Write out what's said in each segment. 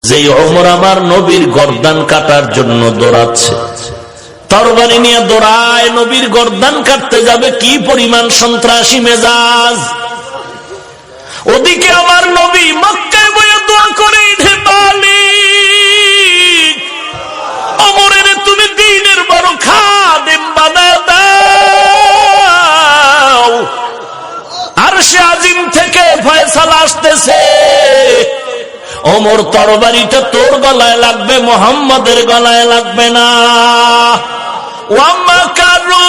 যে ওমর আমার নবীর গর্দান কাটার জন্য দৌড়াচ্ছে, তরবারি নিয়ে দৌড়ায়, নবীর গর্দান কাটতে যাবে, কি পরিমাণ সন্ত্রাসী মেজাজ। ওদিকে আমার নবী মক্কায় বসে দোয়া করে, হে মালিক, ওমরের তুমি দ্বীনের বড় খাদেম বানায় দাও। আরশে আজিম থেকে ফয়সালা আসতেছে, ওমর তরবারিটা তোর গলায় লাগবে, মুহাম্মাদের গলায় লাগবে না। ওয়া মাকারু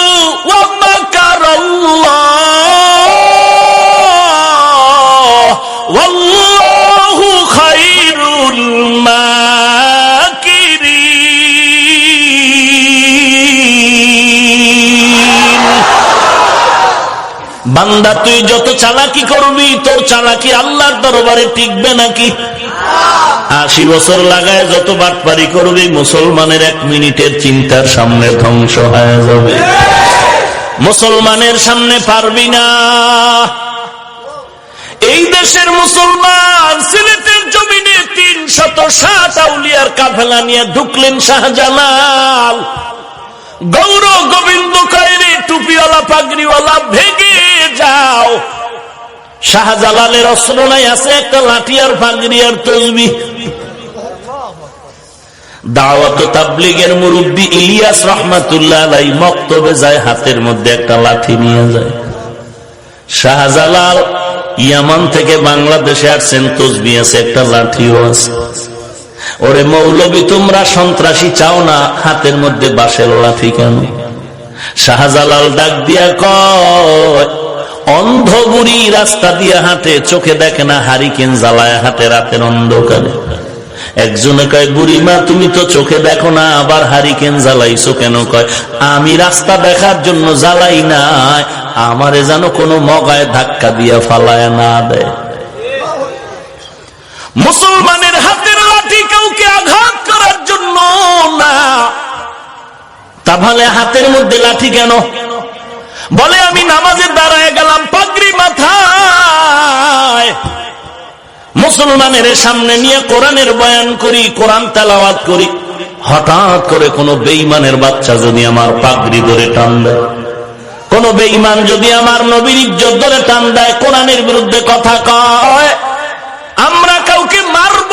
ওয়াল্লাহু খায়রুল মাকিরিন। বান্দা তুই যত চালাকি করবি, তোর চালাকি আল্লাহর দরবারে টিকবে নাকি? 80 বছর লাগায় যত বাটপারি করবি, মুসলমানের 1 মিনিটের চিন্তার সামনে ধ্বংস হয়ে যাবে। মুসলমানের সামনে পারবি না। এই দেশের মুসলমান সিলেটের জমিনে 360 আউলিয়ার কাফেলা নিয়ে ঢুকলেন শাহজালাল। গৌর গোবিন্দ কয়রে টুপিওয়ালা পাগড়িওয়ালা, ভেগে যাও। শাহজালালের অস্ত্র নাই, আছে একটা লাঠি আর পাগড়ি আর তসবিহ। দাওয়াত ও তাবলীগের মুরব্বী ইলিয়াস রহমাতুল্লাহ আলাইহি মক্তবে যায়, হাতের মধ্যে একটা লাঠি নিয়ে যায়। শাহজালাল ইয়ামান থেকে বাংলাদেশে আসছেন, তসবিহ আছে, একটা লাঠিও আছে। ওরে মৌলবী, তোমরা সন্ত্রাসী চাও না, হাতের মধ্যে বাঁশের লাঠি কেন? শাহজালাল ডাক দিয়া কয়, অন্ধ বুড়ি রাস্তা দিয়ে হাঁটে, চোখে দেখে না, হারিকেন জ্বালায় হাঁটে রাতের অন্ধকারে। একজনে কয়, বুড়িমা তুমি তো চোখে দেখো না, আবার হারিকেন জ্বালাইছো কেন? কয়, আমি রাস্তা দেখার জন্য জ্বালাই না, আমারে যেন কোনো মগায় ধাক্কা দিয়া ফালায় না দেয়। মুসলমানের হাতের লাঠি কাউকে আঘাত করার জন্য না, তাহলে হাতের মধ্যে লাঠি কেন? বলে, আমি নামাজে দাঁড়ায় গেলাম, পাগড়ি মাথায়, মুসলমানের সামনে নিয়ে কোরআনের বয়ান করি, কোরআন তেলাওয়াত করি। হঠাৎ করে কোন বেঈমানের বাচ্চা যদি আমার পাগড়ি ধরে টান দেয়, কোন বেঈমান যদি আমার নবীর ইজ্জত ধরে টান দেয়, কোরআনের বিরুদ্ধে কথা কয়, আমরা কাউকে মারব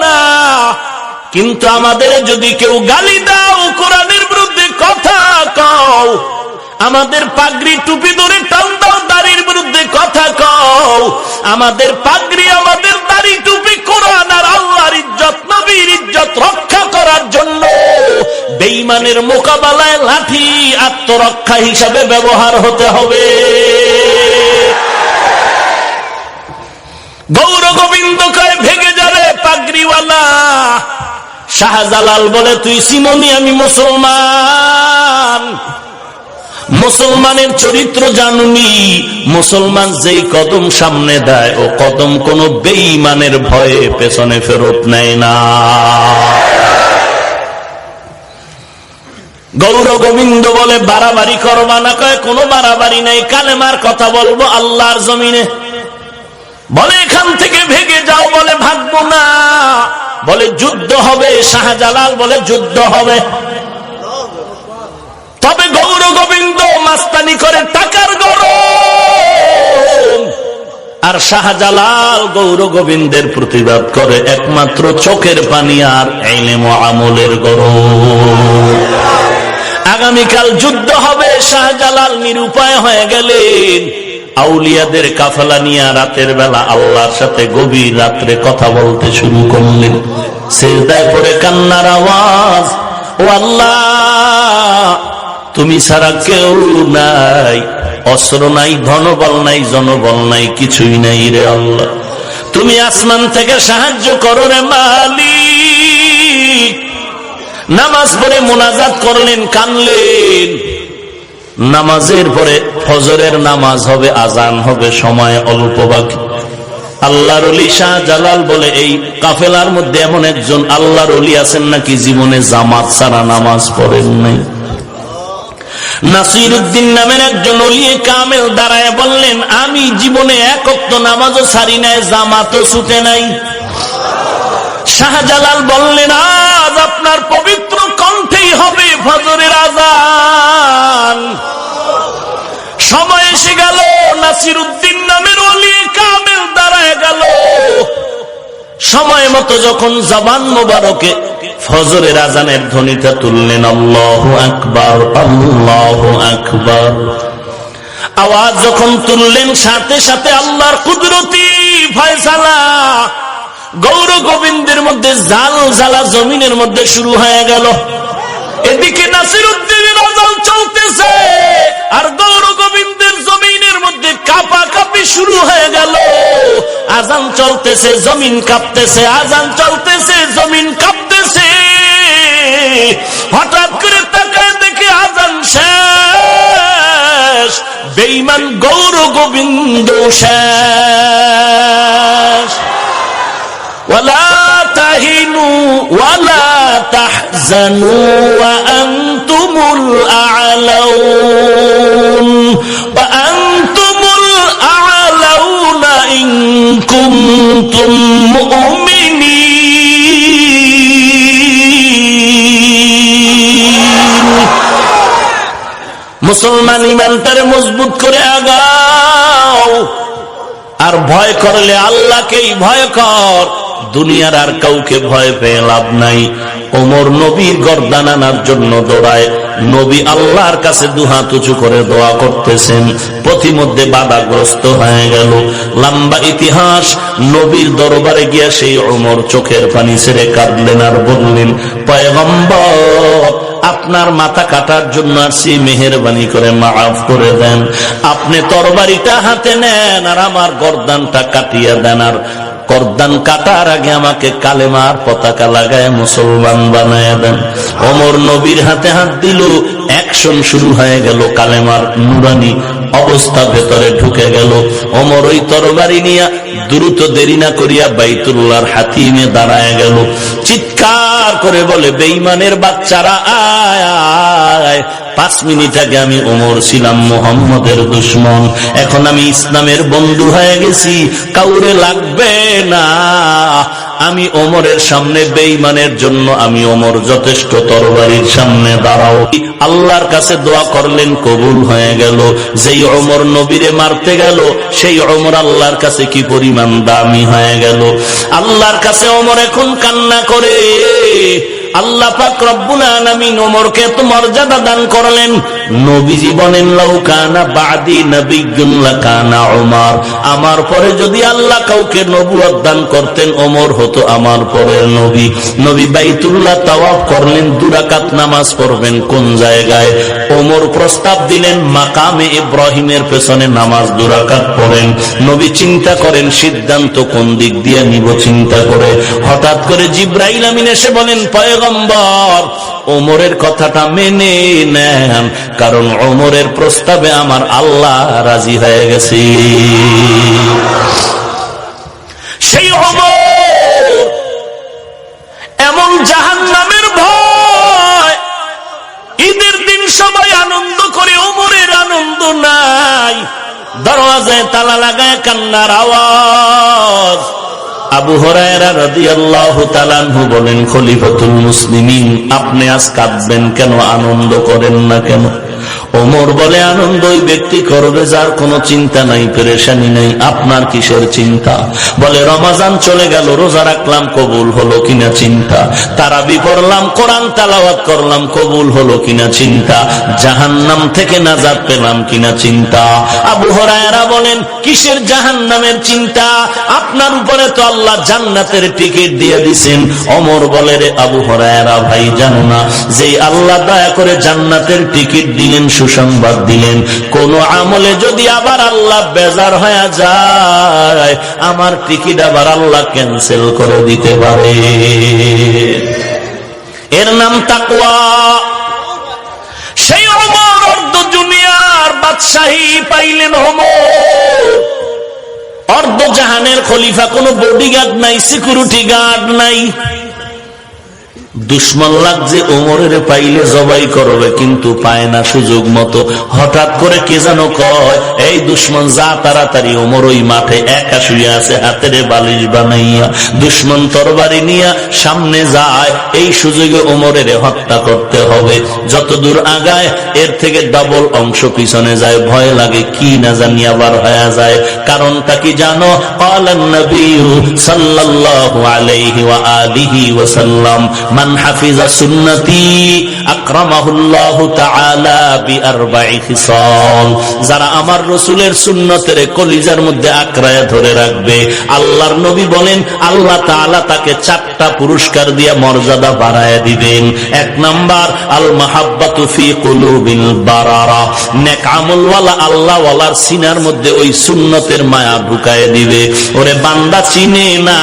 না, কিন্তু আমাদের যদি কেউ গালি দাও, কোরআনের বিরুদ্ধে কথা কও, আমাদের পাগড়ি টুপি ধরে টান দাও, দাড়ির বিরুদ্ধে কথা কও, আমাদের পাগড়ি, আমাদের দাড়ি টুপি কোরআন আর আল্লাহর ইজ্জত, নবীর ইজ্জত রক্ষা করার জন্য বেঈমানের মোকাবেলায় লাঠি আত্মরক্ষা হিসাবে ব্যবহার হতে হবে। গৌর গোবিন্দ কয়, ভেগে যাবে পাগড়িওয়ালা। শাহজালাল বলে, তুই চিননি আমি মুসলমান? মুসলমানের চরিত্র জানুনি? মুসলমান যেই কদম সামনে দেয়, ও কদম কোন বেঈমানের ভয়ে পেছনে ফেরত নেয় না। গৌর গোবিন্দ বলে, বাড়াবাড়ি করবা না? কয়, কোনো বাড়াবাড়ি নাই, কালেমার কথা বলবো আল্লাহর জমিনে। বলে, এখান থেকে ভেগে যাও। বলে, ভাগবো না। বলে, যুদ্ধ হবে। শাহজালাল বলে, যুদ্ধ হবে, তবে গৌর গোবিন্দ মাস্তানি করে টাকার গরম, আর শাহজালাল গৌর গোবিন্দের প্রতিবাদ করে একমাত্র চোখের পানি আর ইলম ও আমলের গরম। আগামীকাল যুদ্ধ হবে। শাহজালাল নিরুপায় হয়ে গেলেন। আউলিয়াদের কাফেলা নিয়ে রাতের বেলা আল্লাহর সাথে গভীর রাত্রে কথা বলতে শুরু করলেন। সিজদায় পড়ে কান্নার আওয়াজ, ও আল্লাহ, তুমি ছাড়া কেউ নাই, অস্ত্র নাই, ধনবল নাই, জনবল নাই, কিছুই নাই রে আল্লাহ, তুমি আসমান থেকে সাহায্য করো রে মালিক। নামাজ পড়ে মুনাজাত করলেন, কানলেন। নামাজের পরে ফজরের নামাজ হবে, আজান হবে, সময় অল্প বাকি। আল্লাহর ওলি শাহজালাল বলে, এই কাফেলার মধ্যে এমন একজন আল্লাহর ওলি আছেন নাকি জীবনে জামাত ছাড়া নামাজ পড়েন নাই? নাসিরউদ্দিন নামের একজন ওলি কামেল দাঁড়ায় বললেন, আমি জীবনে এক ওয়াক্ত নামাজও ছাড়ি নাই, জামাতও ছুটে নাই। শাহজালাল বললেন, আজ আপনার পবিত্র কণ্ঠেই হবে ফজরের আযান। সময় এসে গেল, নাসিরউদ্দিন নামের ওলি কামেল দাঁড়ায় গেল। সময় মতো যখন জবান মোবারকে ফজরের আযানের ধ্বনিটা তুললেন, আল্লাহু আকবার, আল্লাহু আকবার, আওয়াজ যখন তুললেন, সাথে সাথে আল্লাহর কুদরতি ফয়সালা গৌর গোবিন্দের মধ্যে জাল জ্বালা জমিনের মধ্যে শুরু হয়ে গেল। এদিকে নাসিরউদ্দিনের আযান চলতেছে, আর গৌর গোবিন্দের জমিনের মধ্যে কাঁপাকাঁপি শুরু হয়ে গেল। আযান চলতেছে, জমিন কাঁপতেছে, আযান চলতেছে, জমিন কাঁপতেছে। হঠাৎ করে তাকায় দেখে আযান শেষ, বেঈমান গৌর গোবিন্দ শেষ। ওয়ালা তাহিনু ওয়ালা তাহজানু ওয়া আনতুমুল আ'লাউন ওয়া আনতুমুল আ'লাউনা ইন কুনতুম মুমিনিন। মুসলমান ইমানটারে মজবুত করে আগাও, আর ভয় করলে আল্লাহকেই ভয় কর, দুনিয়ার আর কাউকে ভয় পেয়ে লাভ নাই। ওমর নবীর গর্দান আনার জন্য দৌড়ায়, নবী আল্লাহর কাছে দুহাত উঁচু করে দোয়া করতেছেন, পথিমধ্যে বাধাগ্রস্ত হয়ে গেল। লম্বা ইতিহাস। নবীর দরবারে গিয়া সেই ওমর চোখের পানি ছেড়ে কাঁদলেন আর বললেন, পয়গম্বর, আপনার মাথা কাটার জন্য আসছি, মেহেরবানি করে মাফ করে দেন। আপনি তরবারিটা হাতে নেন আর আমার গর্দানটা কাটিয়ে দেন, আর গর্দান কাটার আগে আমাকে কালেমার পতাকা লাগায় মুসলমান বানায় দেন। ওমর নবীর হাতে হাত দিল, অ্যাকশন শুরু হয়ে গেল, কালেমার নুরানি অবস্থা ভেতরে ঢুকে গেল। ওমর ওই তরবারি নিয়ে দ্রুত দেরি না করিয়া বাইতুল্লাহর হাতিমে দাঁড়ায় গেল। চিৎকার করে বলে, বেঈমানের বাচ্চারা আয় আয়, 5 মিনিট আগে আমি ওমর ছিলাম মুহাম্মদের দুশমন, এখন আমি ইসলামের বন্ধু হয়ে গেছি, কাউরে লাগবে না। আমি ওমরের সামনে বেঈমানের জন্য আমি ওমর যথেষ্ট, তরবারির সামনে দাঁড়াও। আল্লাহর কাছে দোয়া করলেন, কবুল হয়ে গেল। যেই ওমর নবীরে মারতে গেল, সেই ওমর আল্লাহর কাছে কি পরিমাণ দামি হয়ে গেল। আল্লাহর কাছে ওমর এখন কান্না করে। আল্লাহ পাক রব্বুল আলামিন ওমরকে এত মর্যাদা দান করলেন। নবীজি বলেন, লাউ কানা বাদি নবিয়্যুন লাকানা ওমর, আমার পরে যদি আল্লাহ কাউকে নবুয়ত দান করতেন, ওমর হতো আমার পরের নবী। নবী বাইতুল্লাহ তাওয়াফ করলেন, 2 রাকাত নামাজ পড়বেন কোন জায়গায়? ওমর প্রস্তাব দিলেন, মাকামে ইব্রাহিমের পেছনে নামাজ 2 রাকাত পড়েন। নবী চিন্তা করেন, সিদ্ধান্ত কোন দিক দিয়ে নিব চিন্তা করে। হঠাৎ করে জিবরাইল আমিন এসে বলেন, পয়গম্বর, ওমরের কথাটা মেনে নেন, কারণ ওমরের প্রস্তাবে আমার আল্লাহ রাজি হয়ে গেছে। সেই ওমর এমন জাহান্নামের ভয়, ঈদের দিন সবাই আনন্দ করে, ওমরের আনন্দ নাই। দরওয়াজায় তালা লাগায় কান্নার আওয়াজ। আবু হুরায়রা রাদিয়াল্লাহু তাআলা আনহু বলেন, খলিফাতুল মুসলিমিন, আপনি আজ কাঁদবেন কেন, আনন্দ করেন না কেন? ওমর বলে, আনন্দ ওই ব্যক্তি করবে যার কোনো চিন্তা নাই, পেরেশানি নাই। আপনার কিসের চিন্তা? বলে, রমাজান চলে গেল, রোজা রাখলাম, কবুল হলো কিনা চিন্তা। তারাবি পড়লাম, কোরআন তেলাওয়াত করলাম, কবুল হলো কিনা চিন্তা। জাহান্নাম থেকে নাজাত পেলাম কিনা চিন্তা। আবু হুরায়রা বলেন, কিসের জাহান্নামের চিন্তা? আপনার উপরে তো আল্লাহ জান্নাতের টিকিট দিয়ে দিছেন। ওমর বলে, রে আবু হুরায়রা ভাই, জানো না যে আল্লাহ দয়া করে জান্নাতের টিকিট দিলেন, সুসংবাদ দিলেন, কোন আমলে যদি আবার আল্লাহ বেজার হয়ে যায়, আমার টিকিট আবার আল্লাহ ক্যান্সেল করে দিতে পারে। এর নাম তাকওয়া। সেই ওমর অর্ধ দুনিয়ার বাদশাহী পাইলেন। ওমর অর্ধ জাহানের খলিফা, কোনো বডিগার্ড নাই, সিকিউরিটি গার্ড নাই। দুশ্মন লাগছে ওমরের পাইলে জবাই করবে, কিন্তু পায় না সুযোগ মতো। হঠাৎ করে কে যেন কয়, এই দুশ্মন যা তাড়াতাড়ি, ওমর ওই মাঠে একা শুয়ে আছে হাতের বালিশ বানাইয়া। দুশ্মন তরবারি নিয়ে সামনে যায়, এই সুযোগে ওমরের হত্যা করতে হবে। যত দূর আগায় এর থেকে ডাবল অংশ পিছনে যায়, ভয় লাগে কি না জানি আবার হয়ে যায়। কারণটা কি জানো? ক্বালান নবী সাল্লাল্লাহু আলাইহি ওয়া আলিহি ওয়াসাল্লাম, মান হাফিজা সুন্নতি আকরামাহুল্লাহু তাআলা বিআরবা'i খিসাল, যারা আমার রাসূলের সুন্নতের কলিজার মধ্যে আঁকড়ায়া ধরে রাখবে, আল্লাহর নবী বলেন আল্লাহ তাআলা তাকে 4টা পুরস্কার দিয়ে মর্যাদা বাড়ায়া দিবেন। 1 নাম্বার, আল মাহাব্বাতু ফি কুলুবিল বারারা, নেক আমলওয়ালা আল্লাহওয়ালার সিনার মধ্যে ওই সুন্নতের মায়া ঢুকায় দিবে। ওরে বান্দা চিনে না,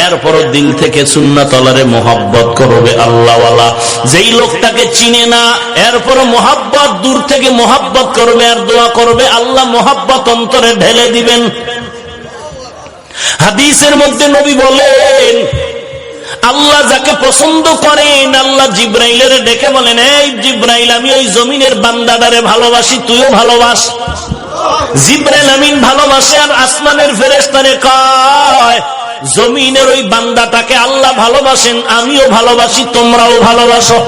এরপর দিল থেকে সুন্নতওয়ালারে মোহাব্বত করবে আল্লাহওয়ালা। যেই লোকটাকে চিনে না, এরপর মোহাব্বত, দূর থেকে মোহাব্বত করবে আর দোয়া করবে, আল্লাহ মোহাব্বত অন্তরে ঢেলে দিবেন। হাদিসের মধ্যে নবী বলেন, আল্লাহ যাকে পছন্দ করেন, আল্লাহ জিব্রাইলের ডেকে বলেন, এই জিব্রাইল, আমি ওই জমিনের বান্দাটারে ভালোবাসি, তুইও ভালোবাস। জিব্রাইল আমিন ভালোবাসে, আর আসমানের ফেরেশতারে কয়, জমিনের ওই বান্দাটাকে আল্লাহ ভালোবাসেন, আমিও ভালোবাসি, তোমরাও ভালোবাসো।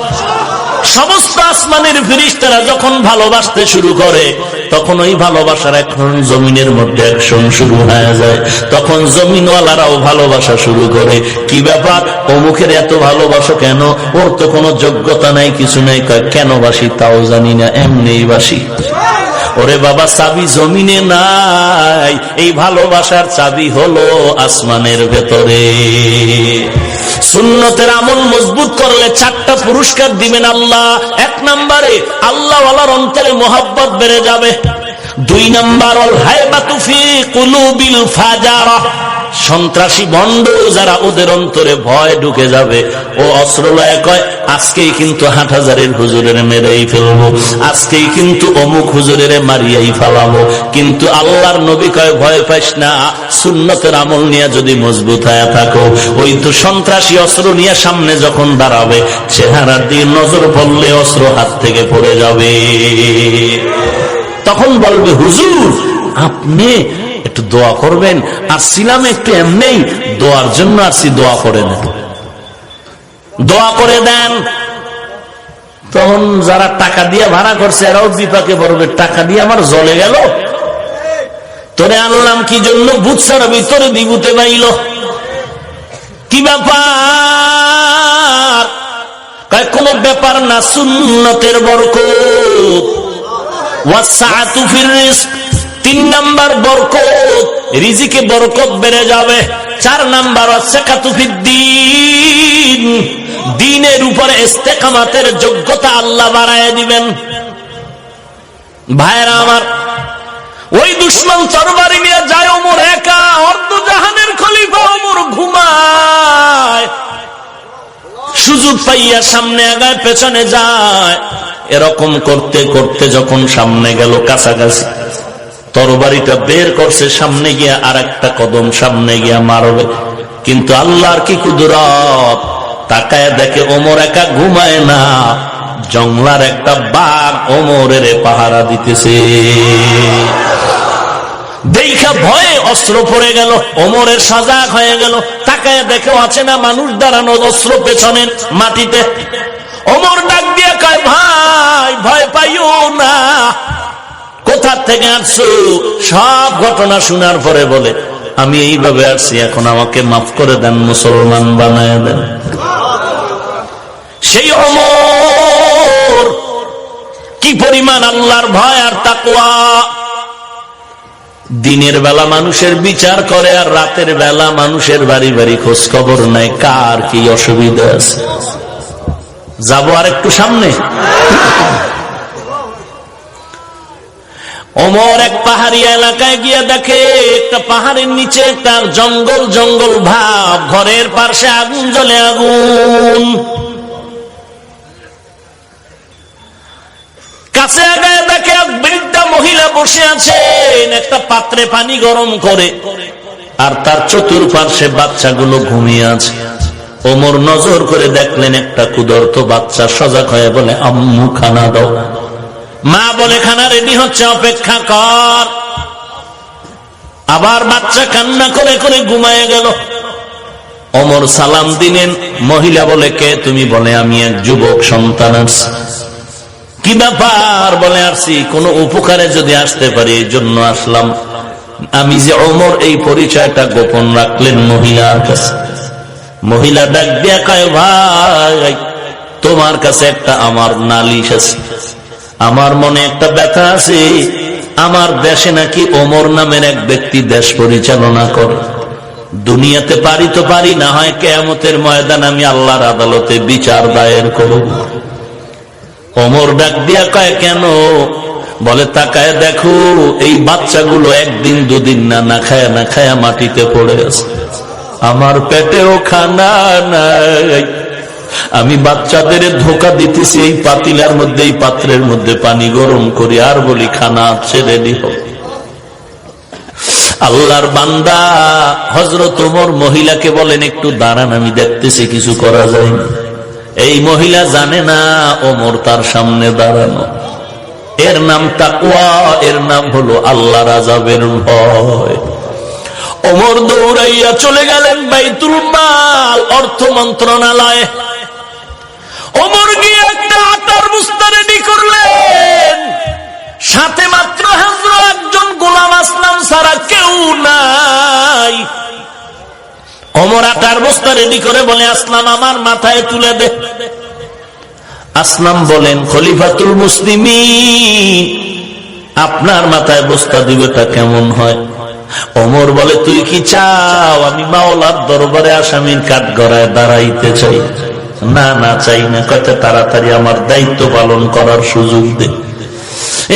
সমস্ত আসমানের ফেরেশতারা যখন ভালোবাসতে শুরু করে, তখন ওই ভালোবাসার এখন জমিনের মধ্যে অ্যাকশন শুরু হয়ে যায়। তখন জমিনওয়ালারাও ভালোবাসা শুরু করে। কি ব্যাপার, অমুকের এত ভালোবাসো কেন? ওর তো কোনো যোগ্যতা নাই, কিছু নাই। কেন বাসি তাও জানি না, এমনিই বাসি। ওরে বাবা, চাবি জমিনে নাই, এই ভালোবাসার চাবি হলো আসমানের ভেতরে। সুন্নতের আমল মজবুত করলে 4টা পুরস্কার দিবেন আল্লাহ। 1 নম্বরে আল্লাহওয়ালার অন্তরে মোহাব্বত বেড়ে যাবে। 2 নম্বর, আল হায়বাতু ফি কুলুবিল ফাজারা, সন্ত্রাসী ভণ্ড যারা, ওদের অন্তরে ভয় ঢুকে যাবে। ও অস্ত্র লয়ে কয়, আজকেই কিন্তু হাটহাজারের হুজুরের মেরেই ফেলবো, আজকেই কিন্তু অমুক হুজুরের মারিয়াই ফেলাবো। কিন্তু আল্লাহর নবী কয়, ভয় পাইস না, সুন্নতের আমল নিয়ে যদি মজবুত হয়ে থাকো, ওই তো সন্ত্রাসী অস্ত্র নিয়ে সামনে যখন দাঁড়াবে, চেহারার দিকে নজর পড়লে অস্ত্র হাত থেকে পড়ে যাবে। তখন বলবে, হুজুর আপনি একটু দোয়া করবেন। আর ছিলাম একটু এমনি, দোয়ার জন্য আসছি, দোয়া করে দেন, দোয়া করে দেন। তখন যারা টাকা দিয়ে ভাড়া করছে, এরাও বিপাকে পড়বে, টাকা দিয়ে আমার জ্বলে গেল, তোরে আনলাম কি জন্য, ভূত ছাড়া ভিতরে দিবুতে পাইল, কি ব্যাপার? কোন ব্যাপার না, সুন্নতের বরকত। ওয়াসআতু ফির রিজক, 3 নাম্বার বরকত, রিজিকে বরকত বেড়ে যাবে। 4 নাম্বার, ওয়াসআতু ফিদ্দীন, দ্বীনের উপরে ইস্তেকামাতের যোগ্যতা আল্লাহ বাড়ায় দিবেন। ভাইরা আমার, ওই দুশমন তরবারি নিয়ে যায়, ওমর একা, অর্ধ জাহানের খলিফা ওমর ঘুমায়, সুযোগ পাইয়া সামনে আগায় পেছনে যায়। এরকম করতে করতে যখন সামনে গেল, কাছাকাছি, তরবারিটা বের করছে, সামনে গিয়া আর একটা কদম সামনে গিয়া মারবে। কিন্তু আল্লাহর কি কুদরত, তাকায় দেখে ওমর একা ঘুমায় না, জংলার একটা বাঘ ওমরের পাহারা দিতেছে। দেখা ভয়ে অস্ত্র পড়ে গেল, ওমরের সজাগ হয়ে গেল, তাকায় দেখে আছে না মানুষ দাঁড়ানো, অস্ত্র পেছনের মাটিতে। ওমর ডাক দিয়ে কয়, ভাই ভয় পাইও না, কোথা থেকে আসছো? সব ঘটনা শোনার পরে বলে, আমি এইভাবে আসছি, এখন আমাকে মাফ করে দেন, মুসলমান বানায় দেন। সেই ওমর কি পরিমাণ আল্লাহর ভয় আর তাকওয়া! দিনের বেলা মানুষের বিচার করে, আর রাতের বেলা মানুষের বাড়ি বাড়ি খোঁজ খবর নাই, কার কি অসুবিধা আছে। যাবো আর একটু সামনে। ওমর এক পাহাড়ি এলাকায় গিয়ে দেখে, একটা পাহাড়ের নিচে একটা জঙ্গল জঙ্গল ভাব, ঘরের পাশে আগুন জ্বলে, আগুন। কাছে আগায় দেখে এক বৃদ্ধা মহিলা বসে আছেন, একটা পাত্রে পানি গরম করে, আর তার চতুর্পার্শ্বে বাচ্চাগুলো ঘুমিয়ে আছে। ওমর নজর করে দেখলেন একটা ক্ষুধার্ত বাচ্চা সজাগ হয়ে বলে, আম্মু খানা দাও। মা বলে, খানা রেডি হচ্ছে, অপেক্ষা কর। আবার বাচ্চা কান্না করে করে ঘুমায় গেল। ওমর সালাম দিলেন। মহিলা বলে, কে তুমি? বলে, আমি এক যুবক সন্তান আসছি। কি ব্যাপার? বলে, আসছি কোন উপকারে যদি আসতে পারি এই জন্য আসলাম। আমি যে ওমর, এই পরিচয়টা গোপন রাখলেন মহিলার কাছে। মহিলা ডাক দিয়া কয়, ভাই তোমার কাছে একটা আমার নালিশ আছে, আমার মনে একটা ব্যথা আছে। আমার দেশে নাকি ওমর নামের এক ব্যক্তি দেশ পরিচালনা করে। দুনিয়াতে পারি তো পারি, না হয় কিয়ামতের ময়দান আমি আল্লাহর আদালতে বিচার দায়ের করব। ওমর ডাক দিয়া কয়, কেন? বলে, তাকায় দেখো এই বাচ্চাগুলো একদিন দুদিন না খায়া না খায়া মাটিতে পড়ে আছে, আমার পেটেও খানা নাই। আমি বাচ্চাদের ধোকা দিতেছি এই পাতিলার মধ্যে, এই পাত্রের মধ্যে পানি গরম করি আর বলি খানা আছে, রেডি হোক। আল্লাহর বান্দা হযরত ওমর মহিলাকে বলেন, একটু দাঁড়ান, আমি দেখতেছি কিছু করা যায় না। এই মহিলা জানে না ওমর তার সামনে দাঁড়ানো। এর নাম তাকওয়া, এর নাম হলো আল্লাহর আযাবের ভয়। ওমর দৌড়াইয়া চলে গেলেন বাইতুল মাল, অর্থ মন্ত্রণালয়ে। ওমর গিয়ে একটা আটার বস্তা রেডি করলেন, সাথে মাত্র হযরত একজন গোলাম আসলাম ছাড়া কেউ নাই। ওমর আটার বস্তা রেডি করে বলে, আসলাম আমার মাথায় তুলে দে। আসলাম বলেন, খলিফাতুল মুসলিমিন আপনার মাথায় বস্তা দিবেটা কেমন হয়? ওমর বলে, তুই কি চাও আমি মাওলার দরবারে আসামির কাঠগড়ায় দাঁড়াইতে চাই? না না, চাই না। কত তাড়াতাড়ি আমার দায়িত্ব পালন করার সুযোগ দে।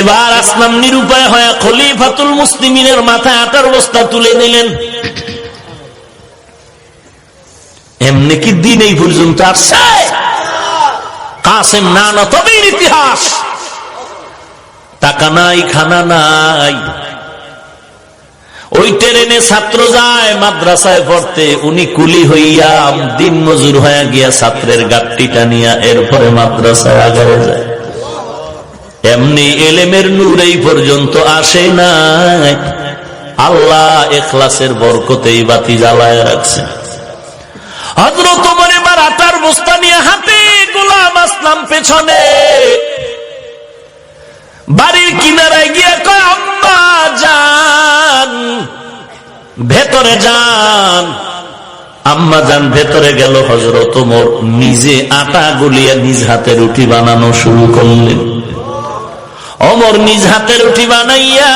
এবার আসলাম নিরুপায় হয়ে খলিফাতুল মুসলিমিনের মাথায় আটার বস্তা তুলে দিলেন। এমনি কি দিন এই পর্যন্ত আসছে? কাসেম না নতবের ইতিহাস। টাকা নাই, খানা নাই। ওই ট্রেনে ছাত্র যায় মাদ্রাসায় পড়তে, উনি কুলি হইয়া দিন মজুর হয়ে গিয়া ছাত্রের গাট্টিটা নিয়া এরপরে মাদ্রাসায় আগায় যায়। এমনি এলেমের নূর এই পর্যন্ত আসে নাই। আল্লাহ ইখলাসের বরকতেই বাতি জ্বালায় রাখছে। হযরত ওমর এবার আটার বস্তা নিয়ে হাতে, গোলাম আসলাম পেছনে। বাড়ির কিনারায় গিয়ে কয়, আম্মা যান ভেতরে যান। আম্মা যান ভেতরে গেল। হযরত ওমর নিজে আটা গুলিয়ে নিজ হাতে রুটি বানানো শুরু করলেন। ওমর নিজ হাতে রুটি বানাইয়া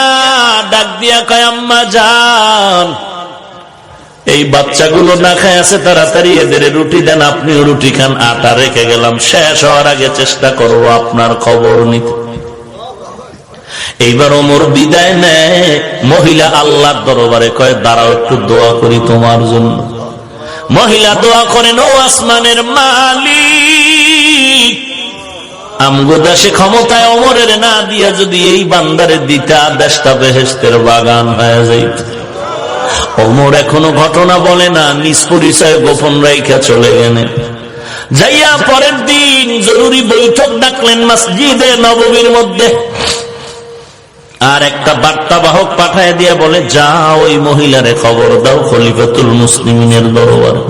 ডাক দিয়া কয়, আম্মা যান এই বাচ্চাগুলো না খায় আছে, তাড়াতাড়ি এদের রুটি দেন, আপনিও রুটি খান। আটা রেখে গেলাম, শেষ হওয়ার আগে চেষ্টা করবো আপনার খবর নিতে। এইবার ওমর বিদায় নেয়। মহিলা আল্লাহর দরবারে কয়, দাঁড়াও একটু দোয়া করি তোমার জন্য। মহিলা দোয়া করেন, ও আসমানের মালিক, আমগো দেশে ক্ষমতায় ওমরের না দিয়া যদি এই বান্দারে দিতা, দেশটা বেহেশতের বাগান হয়ে যাইত। ওমর এখনো ঘটনা বলে না, নিজ পরিচয় গোপন রাইখা চলে গেলেন। যাইয়া পরের দিন জরুরি বৈঠক ডাকলেন মসজিদে নববীর মধ্যে। আর একটা বার্তা বাহক পাঠায় দিয়া বলে, যাও ওই মহিলারে খবর দাও খলিফাতুল মুসলিমিনের দরবারে।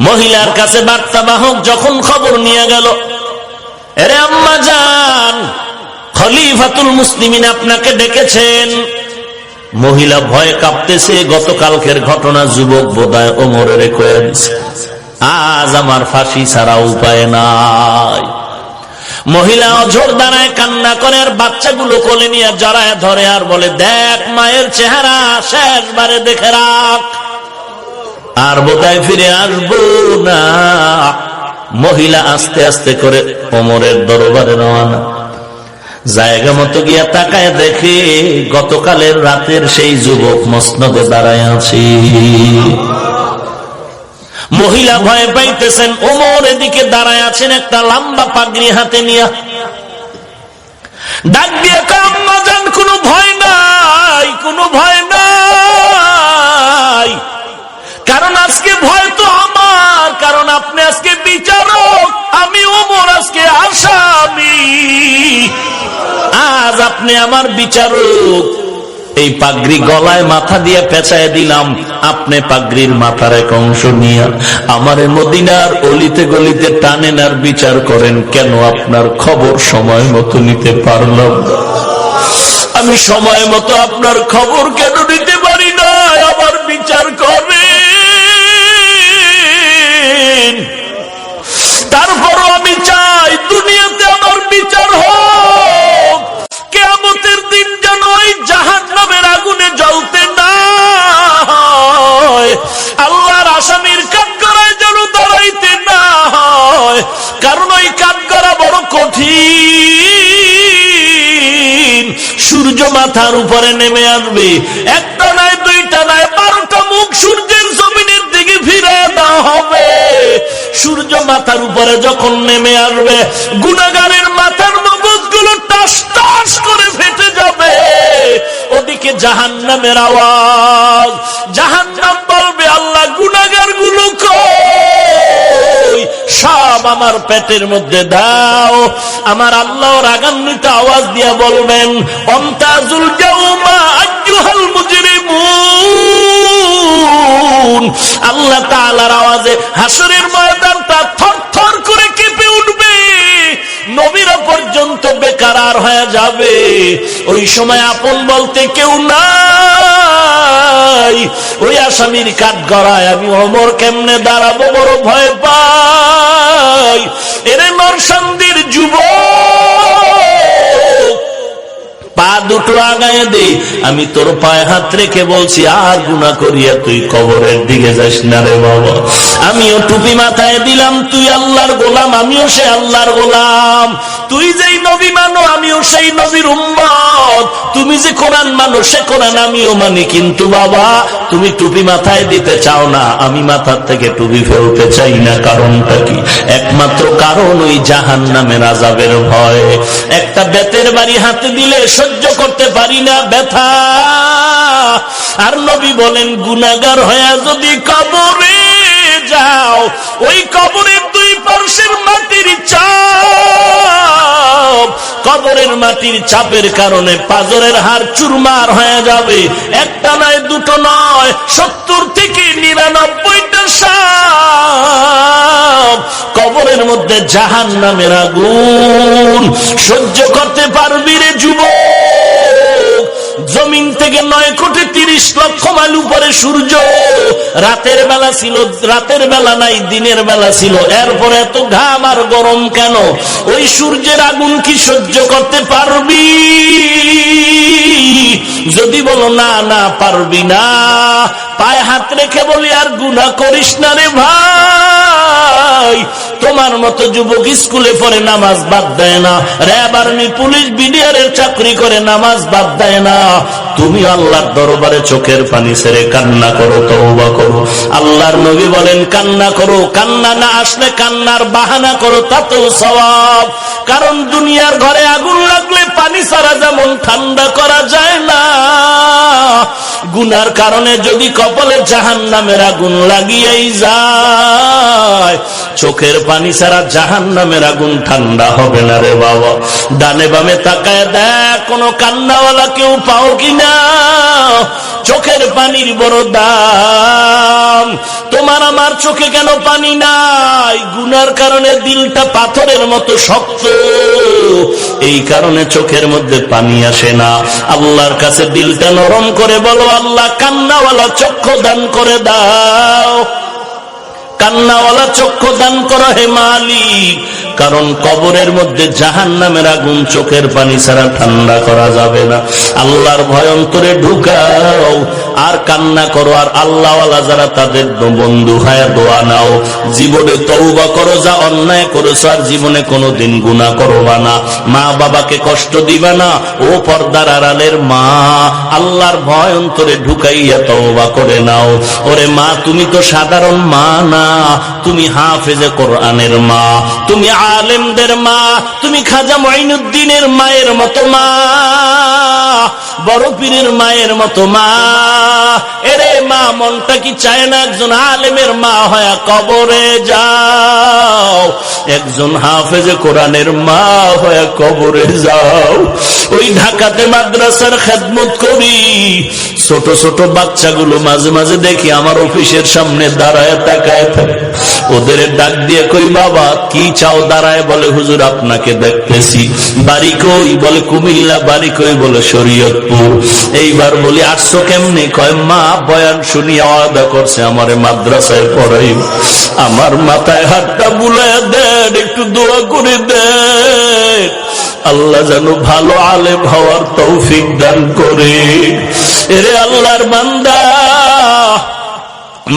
মহিলার কাছে বার্তা বাহক যখন খবর নিয়ে গেল, এরে আম্মা যান, খলিফাতুল মুসলিমিন আপনাকে ডেকেছেন। মহিলা ভয়ে কাঁপতেছে, গতকালকের ঘটনা যুবক বোধহয় ওমরের কয়ে দিছে, আজ আমার ফাঁসি ছাড়া উপায় নাই। মহিলা অঝোর দাঁড়ায় কান্না করে, আর বাচ্চাগুলো কোলে নিয়ে জড়ায় ধরে আর বলে, দেখ মায়ের চেহারা শেষবারে দেখে রাখ, আর বোধহয় ফিরে আসবো না। মহিলা আস্তে আস্তে করে ওমরের দরবারে রওনা। জায়গা মতো গিয়া তাকায় দেখে গতকালের রাতের সেই যুবক মসনদে দাঁড়ায় আছে। মহিলা ভয় পাইতেছেন। ওমর এদিকে দাঁড়ায় আছেন একটা লম্বা পাগড়ি হাতে নিয়া। ডাক দিয়ে আম্মা যান, কোনো ভয় নাই, কোনো ভয় নাই, কারণ আজকে ভয় তো আমার, আপনি আমার বিচারক। এই পাগড়ি গলায় মাথা দিয়ে পেঁচায় দিলাম, আপনি পাগড়ির মাথার এক অংশ নিয়ে আমারে মদিনার অলিতে গলিতে টানেন আর বিচার করেন। কেন? আপনার খবর সময় মতো নিতে পারলাম না। আমি সময় মতো আপনার খবর কেন নিতে পারি না? আমার বিচার করেন। তারপরও আমি চাই দুনিয়াতে আমার বিচার হোক, কিয়ামতের দিন যেন ওই জাহান্নামের আগুনে জ্বলতে না হয়, আল্লাহর আসামির কাঠগড়ায় যেন দাঁড়াইতে না হয়। কারণ ওই কাঠগড়া বড় কঠিন। সূর্য মাথার উপরে নেমে আসবে, একটা নয়, দুইটা নয়, 12টা মুখ সূর্যের জমিনের দিকে ফিরে দেওয়া হবে। সূর্য মাথার উপরে যখন নেমে আসবে, গুনাহগারের মাথার মগজগুলো টাস টাস করে ফেটে যাবে। ওদিকে জাহান্নামের আওয়াজ। জাহান্নাম বলবে, আল্লাহ গুনাহগার গুলো কই? সব আমার পেটের মধ্যে দাও। আমার আল্লাহ রাগান্বিত আওয়াজ দিয়া বলবেন, অমতাজুল ইয়াউমা আইয়ুহাল মুজরিমুন। আল্লাহ তাআলার আওয়াজে হাসরের ময়দানটা থরথর করে কেঁপে উঠবে, নবীরা পর্যন্ত বেকারার হয়ে যাবে। ওই সময় আপন বলতে কেউ নাই। ওই আসামির কাঠগড়ায় আমি ওমর কেমনে দাঁড়াবো, বড় ভয় পাই। এরে নরসন্দির যুবক, পা দুটো আগায় দে। আমি তোর পায়ে হাত রেখে বলছি, আর গুনাহ করিয়া তুই কবরের দিকে যাস না রে বাবা। আমিও টুপি মাথায় দিলাম, তুই আল্লাহর গোলাম, আমিও সে আল্লাহর গোলাম। তুই যেই নবী মানো, আমিও সেই নবীর উম্মত। তুমি যে কোরআন মানো, সে কোরআন আমিও মানি। কিন্তু বাবা, তুমি টুপি মাথায় দিতে চাও না, আমি মাথার থেকে টুপি ফেলতে চাই না। কারণটা কি? একমাত্র কারণ ওই জাহান্নামের আযাবের ভয়। একটা বেতের বাড়ি হাতে দিলে সহ্য করতে পারি না ব্যথা। আর নবী বলেন, গুনাহগার হয়ে যদি কবরে যাও, ওই কবরের দুই পার্শ্বের মাটির চাপ, কবরের মাটির চাপের কারণে পাজরের হাড় চুরমার হয়ে যাবে। একটা নয়, দুটো নয়, 70 থেকে 99টা সাপ কবরের মধ্যে জাহান্নামের আগুন সহ্য করতে পারবি রে যুবক? জমিন থেকে 9,30,00,000 মাইল উপরে সূর্য। রাতের বেলা ছিল, রাতের বেলা নাই, দিনের বেলা ছিল। এরপরে এত ঘাম আর গরম কেন? ওই সূর্যের আগুন কি সহ্য করতে পারবি? যদি বলো না, না পারবি না, পায়ে হাত রেখে বলি, আর গুনাহ করিস না রে ভাই। তোমার মতো যুবক স্কুলে পড়ে, নামাজ বাদ দেয় না। র্যাব, আর্মি, পুলিশ, বিডিআরের চাকরি করে, নামাজ বাদ দেয় না। তুমি আল্লাহর দরবারে চোখের পানি ছেড়ে কান্না করো, তওবা করো। আল্লাহর নবী বলেন, কান্না করো। কান্না না আসলে কান্নার বাহানা করো, তাতেও সওয়াব। কারণ দুনিয়ার ঘরে আগুন লাগলে পানি ছাড়া যেমন ঠান্ডা করা যায় না, গুনার কারণে যদি কপালে জাহান্নামের আগুন লাগিয়েই যায়, চোখের পানি ছাড়া জাহান্নামের আগুন ঠান্ডা হবে না রে বাবা। ডানে বামে তাকায় দেখ, কোনো কান্নাওয়ালা কেউ পাও কিনা? চোখের পানির বড় দাম। তোমার আমার চোখে কেন পানি নাই? গুনার কারণে দিলটা পাথরের মতো শক্ত, এই কারণে চোখের মধ্যে পানি আসে না। আল্লাহর কাছে দিলটা নরম করে বলো, আল্লাহ কান্নাওয়ালা চক্ষু দান করে দাও, কান্নাওয়ালা চক্ষু দান করো হে মালিক। কারণ কবরের মধ্যে জাহান্নামের আগুন চোখের পানি ছাড়া ঠান্ডা করা যাবে না। আল্লাহর ভয় অন্তরে ঢুকাও আর কান্না করো। আর আল্লাহওয়ালা যারা, তাদের বন্ধু হয়, দোয়া নাও। জীবনে তওবা করো, যা অন্যায় করেছো আর জীবনে কোনোদিন গুনাহ করবা না। মা বাবাকে কষ্ট দিবা না। ও পর্দার আড়ালের মা, আল্লাহর ভয় অন্তরে ঢুকাইয়া তওবা করে নাও। ওরে মা, তুমি তো সাধারণ মা না, তুমি হাফেজে কোরআনের মা, তুমি আলেমদের মা, তুমি খাজা মঈনুদ্দিনের মায়ের মতো মা, বড় পীরের মায়ের মতো মা। এরে মা, মনটা কি চায় না একজন আলেমের মা হয়ে কবরে যাও? একজন হাফেজে কোরআনের মা হয়ে কবরে যাও। ওই ঢাকাতে মাদ্রাসার খেদমত করি, ছোট ছোট বাচ্চাগুলো মাঝে মাঝে দেখি আমার অফিসের সামনে দাঁড়ায় তাকায় থাকে। ওদের ডাক দিয়ে কই বাবা কি চাও? দাঁড়ায় বলে হুজুর আপনাকে দেখতেছি। বাড়ি কই? বলে কুমিল্লা। বাড়ি কই? বলে শরীয়তপুর। এইবার বলি আসছো কেমনে? কয় মা বয়ান শুনি ওয়াদা করছে আমারে মাদ্রাসায় পড়াই। আমার মাথায় হাতটা বুলায় দেন, একটু দোয়া করে দেন, আল্লাহ যেন ভালো আলেম হওয়ার তৌফিক দান করে। এরে আল্লাহর বান্দা,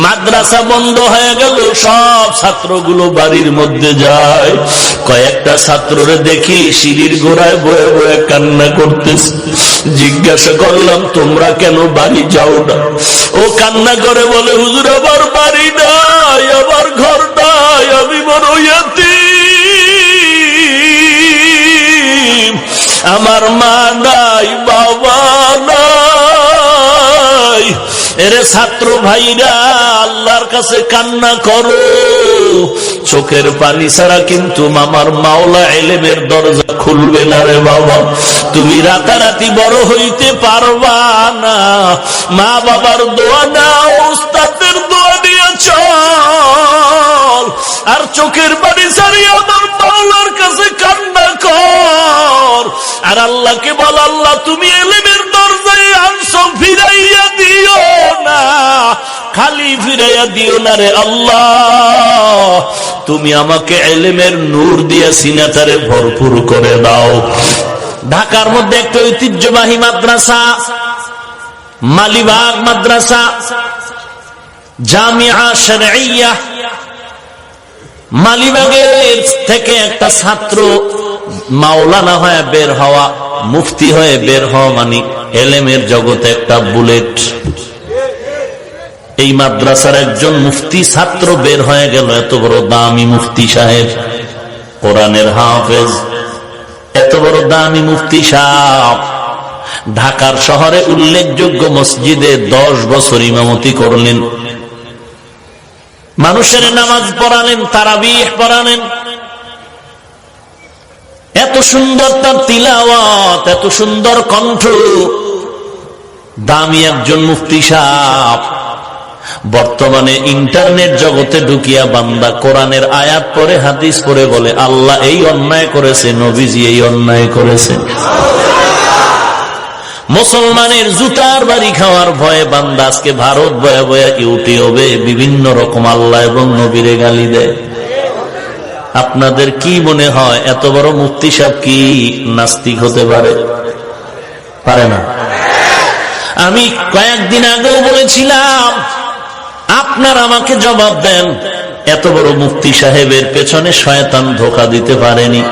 মাদ্রাসা বন্ধ হয়ে গেল, সব ছাত্রগুলো বাড়ির মধ্যে যায়। কয়েকটা ছাত্ররে দেখি সিঁড়ির গোড়ায় বয়ে বয়ে কান্না করতেছে। জিজ্ঞাসা করলাম তোমরা কেন বাড়ি যাও না? ও কান্না করে বলে হুজুর আমার বাড়ি নাই, আমার ঘর নাই, আমি বড় ইয়াতীম, আমার মা নাই, বাবা নাই। এরে ছাত্র ভাইরা, আল্লাহর কাছে কান্না করো, চোখের পানি ছাড়া কিন্তু আমার মাওলা ইলমের দরজা খুলবে না রে বাবা। তুমি রাতারাতি বড় হইতে পারবা না। মা বাবার দোয়া নাও, উস্তাদের দোয়া নিয়ে চল, আর চোখের পানি ছাড়িয়ে আমার মাওলার কাছে কান্না কর। আর আল্লাহকে বল, আল্লাহ তুমি ইলমের দরজায় আনছো, ফিরাইয়া দিও না, খালি ফিরাইয়া দিও না রে আল্লাহ। তুমি আমাকে ইলমের নূর দিয়া সিনাটারে ভরপুর করে দাও। ঢাকার মধ্যে একটা ঐতিহ্যবাহী মাদ্রাসা, মালিবাগ মাদ্রাসা, জামিয়া শরঈয়া। মালিবাগের থেকে একটা ছাত্র মাওলানা হয়ে বের হওয়া, মুফতি হয়ে বের হওয়া মানে ইলমের জগতে একটা বুলেট। এই মাদ্রাসার একজন মুফতি ছাত্র বের হয়ে গেল, এত বড় দামি মুফতি সাহেব, কোরআনের হাফেজ, এত বড় দামি মুফতি সাহেব ঢাকার শহরে উল্লেখযোগ্য মসজিদে 10 বছর ইমামতি করলেন, মানুষের নামাজ পড়ালেন, তারাবিহ পড়ালেন। এত সুন্দর তার তিলাওয়াত, এত সুন্দর কণ্ঠ, দামি একজন মুফতি সাহেব। বর্তমানে ইন্টারনেট জগতে ঢুকিয়া বান্দা কোরআনের আয়াত পড়ে, হাদিস পড়ে বলে আল্লাহ এই অন্যায় করেছে, নবীজি এই অন্যায় করেছে। মুসলমানের জুতার বাড়ি খাওয়ার ভয়ে বান্দা আজকে ভারত বয়া বয়া ইউটিউবে বিভিন্ন রকম আল্লাহ এবং নবীরে গালি দেয়। আপনাদের কি মনে হয় এত বড় মুফতি সাহেব কি নাস্তিক হতে পারে? পারে না। আমি কয়েকদিন আগেও বলেছিলাম, আপনার আমাকে জবাব দেন, এত বড় মুফতি সাহেবের পেছনে শয়তান ধোঁকা দিতে পারেনি?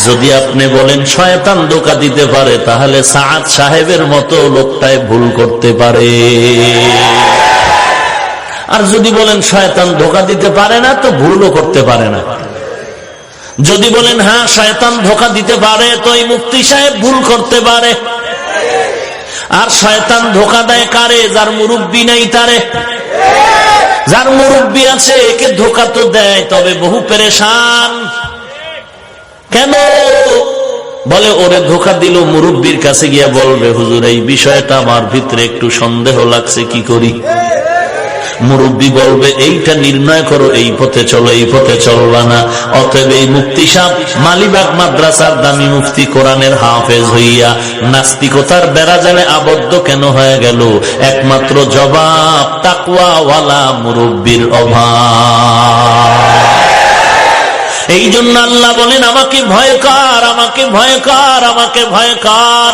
যদি আপনি বলেন শয়তান ধোঁকা দিতে পারে, তাহলে সাআদ সাহেবের মতো লোকটাই ভুল করতে পারে। আর যদি বলেন শয়তান ধোঁকা দিতে পারে না, তো ভুলও করতে পারে না। যদি বলেন হ্যাঁ শয়তান ধোঁকা দিতে পারে, তো এই মুফতি সাহেব ভুল করতে পারে। আর শয়তান ধোঁকা দেয় কারে? যার মুরব্বি নাই তারে। যার মুরব্বি আছে একে ধোঁকা তো দেয়, তবে বহু পেরেশান। কেন? বলে ওরে ধোঁকা দিল, মুরব্বির কাছে গিয়া বলবে হুজুর এই বিষয়টা আমার ভিতরে একটু সন্দেহ লাগছে, কি করি? মুরব্বি বলবে এইটা নির্ণয় করো, এই পথে চলো, এই পথে চলবা না। অতএব এই মুফতি সাহেব মালিবাগ মাদ্রাসার দামি মুফতি কোরআনের হাফেজ হইয়া নাস্তিকতার বেড়াজালে আবদ্ধ কেন হয়ে গেল? একমাত্র জবাব তাকওয়াওয়ালা মুরব্বির অভাব। এই জন্য আল্লাহ বলেন আমাকে ভয় কর, আমাকে ভয় কর, আমাকে ভয় কর।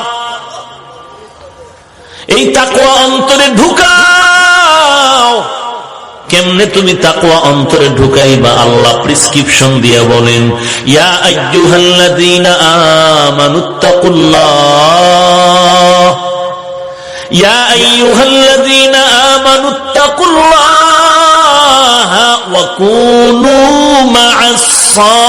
এই তাকওয়া অন্তরে ঢুকাও। কেমনে তুমি তাকওয়া অন্তরে ঢুকাইবা? আল্লাহ প্রেসক্রিপশন দিয়ে বলেন, ইয়া আইয়ুহাল্লাযীনা আমানুত্তাকুল্লাহ, ইয়া আইয়ুহাল্লাযীনা আমানুত্তাকুল্লাহ ওয়া কুনু মা'আস সাদিকিন।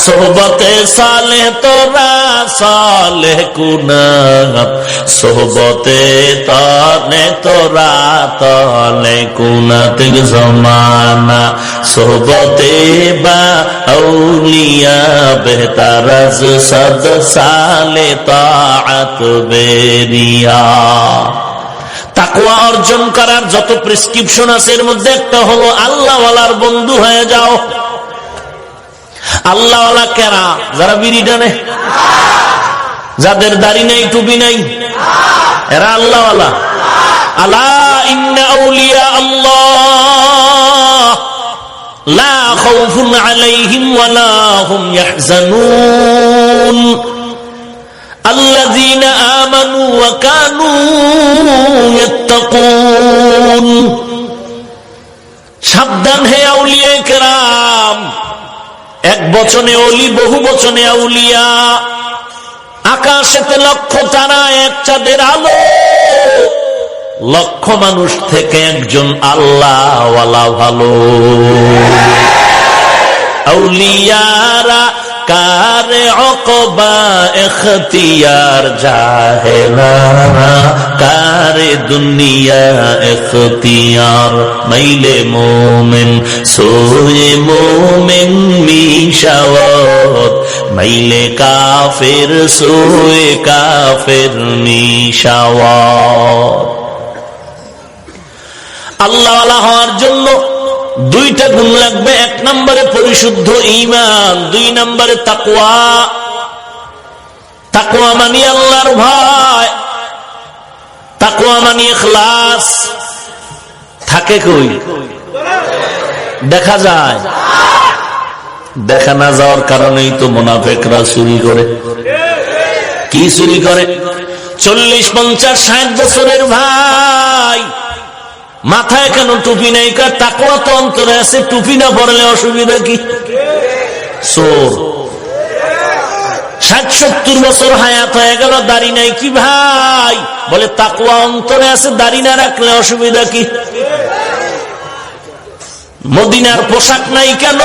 সোহবতে সালেহ তোরা সালেহ কুনাত, সোহবতে তনে তোরা তলে কুনাতিক জমানা সোহবতে বা আউলিয়া বেহতার আজ সদ সালে তাআত বেরিয়া। তাকওয়া অর্জন করার যত প্রেসক্রিপশন আছে এর মধ্যে একটা হলো আল্লাহওয়ালার বন্ধু হয়ে যাও। আল্লাহওয়ালা কেরা? যারা বিড়ি টানে, যাদের দাড়ি নাই টুপি নাই, এরা আল্লাহওয়ালা। আলা ইন্না আউলিয়া আল্লাহ লা খাউফুন আলাইহিম ওয়ালা হুম ইয়াহজানুন আল্লাযীনা আমানু ওয়া কানু ইয়াত্তাকুন। সাবধান হে আউলিয়া কেরাম, এক বচনে ওলি, বহু বচনে আউলিয়া। আকাশেতে লক্ষ তারা, এক চাঁদের আলো। লক্ষ মানুষ থেকে একজন আল্লাহওয়ালা ভালো। আউলিয়ারা কারে অকবা এখতিয়ার জাহেলারা কারে দুনিয়া এখতিয়ার। মাইলে মোমেন সোয়ে মোমেন মিশাওয়াত মাইলে কাফের সোয়ে কাফের মিশাওয়াত। আল্লাহওয়ালা হওয়ার জন্য দুইটা গুণ লাগবে। এক নম্বরে পরিশুদ্ধ ঈমান, দুই নম্বরে তাকওয়া। তাকওয়া মানে আল্লাহর ভয়, তাকওয়া মানে ইখলাস। থাকে কই? দেখা যায়। দেখা না যাওয়ার কারণেই তো মুনাফিকরা চুরি করে। কি চুরি করে? 40, 50, 60 বছরের ভাই, মাথায় কেন টুপি নাই? তাকওয়া তো অন্তরে আছে, টুপি না পরলে অসুবিধা কি? চোর 60-70 বছর হায়াত হয়ে গেল, দাড়ি নাই কি ভাই? বলে তাকওয়া অন্তরে আছে, দাড়ি না রাখলে অসুবিধা কি? মদিনার পোশাক নাই কেন?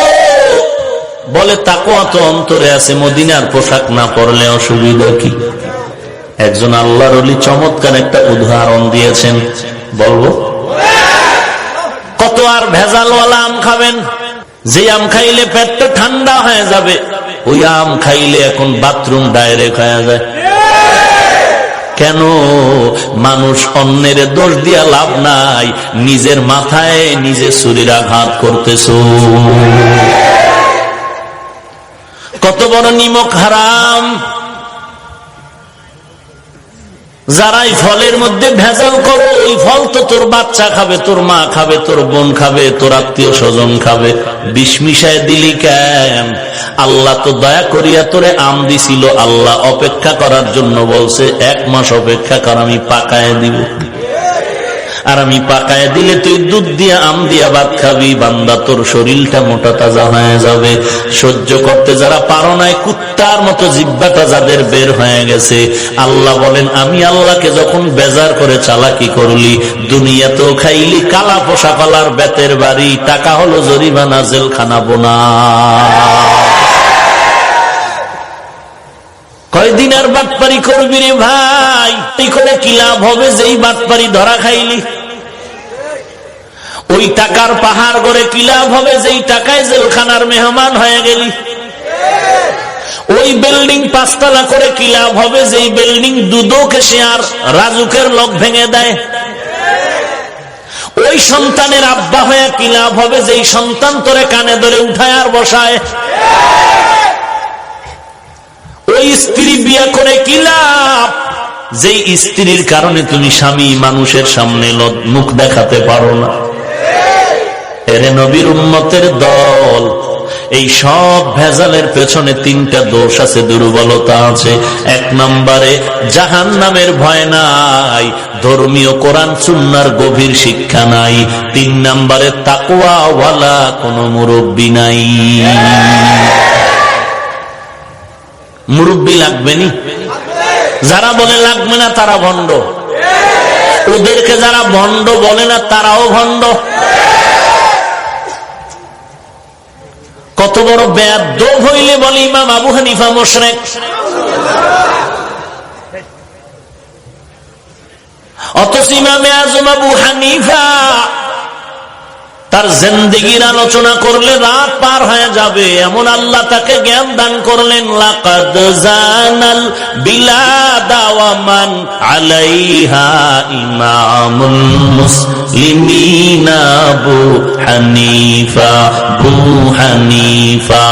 বলে তাকওয়া তো অন্তরে আছে, মদিনার পোশাক না পরলে অসুবিধা কি? একজন আল্লাহর ওলি চমৎকার একটা উদাহরণ দিয়েছেন, বলবো? কত আর ভেজালওয়ালা আম খাবেন? যে আম খাইলে পেটটা ঠান্ডা হয়ে যাবে, ওই আম খাইলে এখন বাথরুম ডাইরেক্ট হয়ে যায়। কেন? মানুষ অন্যের দোষ দিয়া লাভ নাই, নিজের মাথায় নিজে ছুরির আঘাত করতেছ। কত বড় নিমক হারাম। যারাই ফলের মধ্যে ভেজাল করো, ওই ফল তো তোর বাচ্চা খাবে, তোর মা খাবে, তোর বোন খাবে, তোর আত্মীয় স্বজন খাবে। বিষ মিশায় দিলি কেন? আল্লাহ তো দয়া করিয়া তোরে আম দিছিল, আল্লাহ অপেক্ষা করার জন্য বলছে 1 মাস অপেক্ষা কর, আমি পাকায় দিব। আর আমি পাকায় দিলে তুই দুধ দিয়া আম দিয়া ভাত খাবি, বান্দা তোর শরীরটা মোটা তাজা হয়ে যাবে। সহ্য করতে যারা পারো নাই, কুত্তার মতো জিহ্বাটা যাদের বের হয়ে গেছে, আল্লাহ বলেন আমি আল্লাহকে যখন বেজার করে চালাকি করলি, দুনিয়াতেও খাইলি কালা পোষা পালার বেতের বাড়ি, টাকা হলো জরিমানা, জেলখানা বোনা। কয়দিন আর বাটপারি করবি রে ভাই? এই করে কি লাভ হবে যেই বাটপারি ধরা খাইলি? ওই টাকার পাহাড় গড়ে কি লাভ হবে যেই টাকায় জেলখানার মেহমান হয়ে গেলি? ওই বিল্ডিং 5 তলা করে কি লাভ হবে যেই বিল্ডিং দুদকে সে আর রাজুকের লোক ভেঙে দেয়? ওই সন্তানের আব্বা হয়ে কি লাভ হবে যেই সন্তান তোরে কানে ধরে উঠায় আর বসায়? ওই স্ত্রী বিয়ে করে কি লাভ যেই স্ত্রীর কারণে তুমি স্বামী মানুষের সামনে মুখ দেখাতে পারো না? এরে নবীর উম্মতের দল, এই সব ভেজালের পেছনে 3টা দোষ আছে, দুর্বলতা আছে। 1 নম্বরে জাহান্নামের ভয় নাই, ধর্মীয় কোরআন সুন্নাহর গভীর শিক্ষা নাই। 3 নম্বরে তাকওয়াওয়ালা কোনো মুরব্বী নাই। মুরব্বী লাগবে নি? যারা বলে লাগবে না তারা ভণ্ড। ওদেরকে যারা ভণ্ড বলে না তারাও ভণ্ড। কত বড় বেয়াদব হইলে বলে ইমাম আবু হানিফা মুশরিক। অথচ ইমামে আজম আবু হানিফা তার জিন্দেগীর আলোচনা করলে রাত পার হয়ে যাবে, এমন আল্লাহ তাকে জ্ঞান দান করলেন। লাকাদ জানাল বিলাদা ওয়া মান আলাইহা ইমামুল মুসলিমিনা আবু হানিফা। আবু হানিফা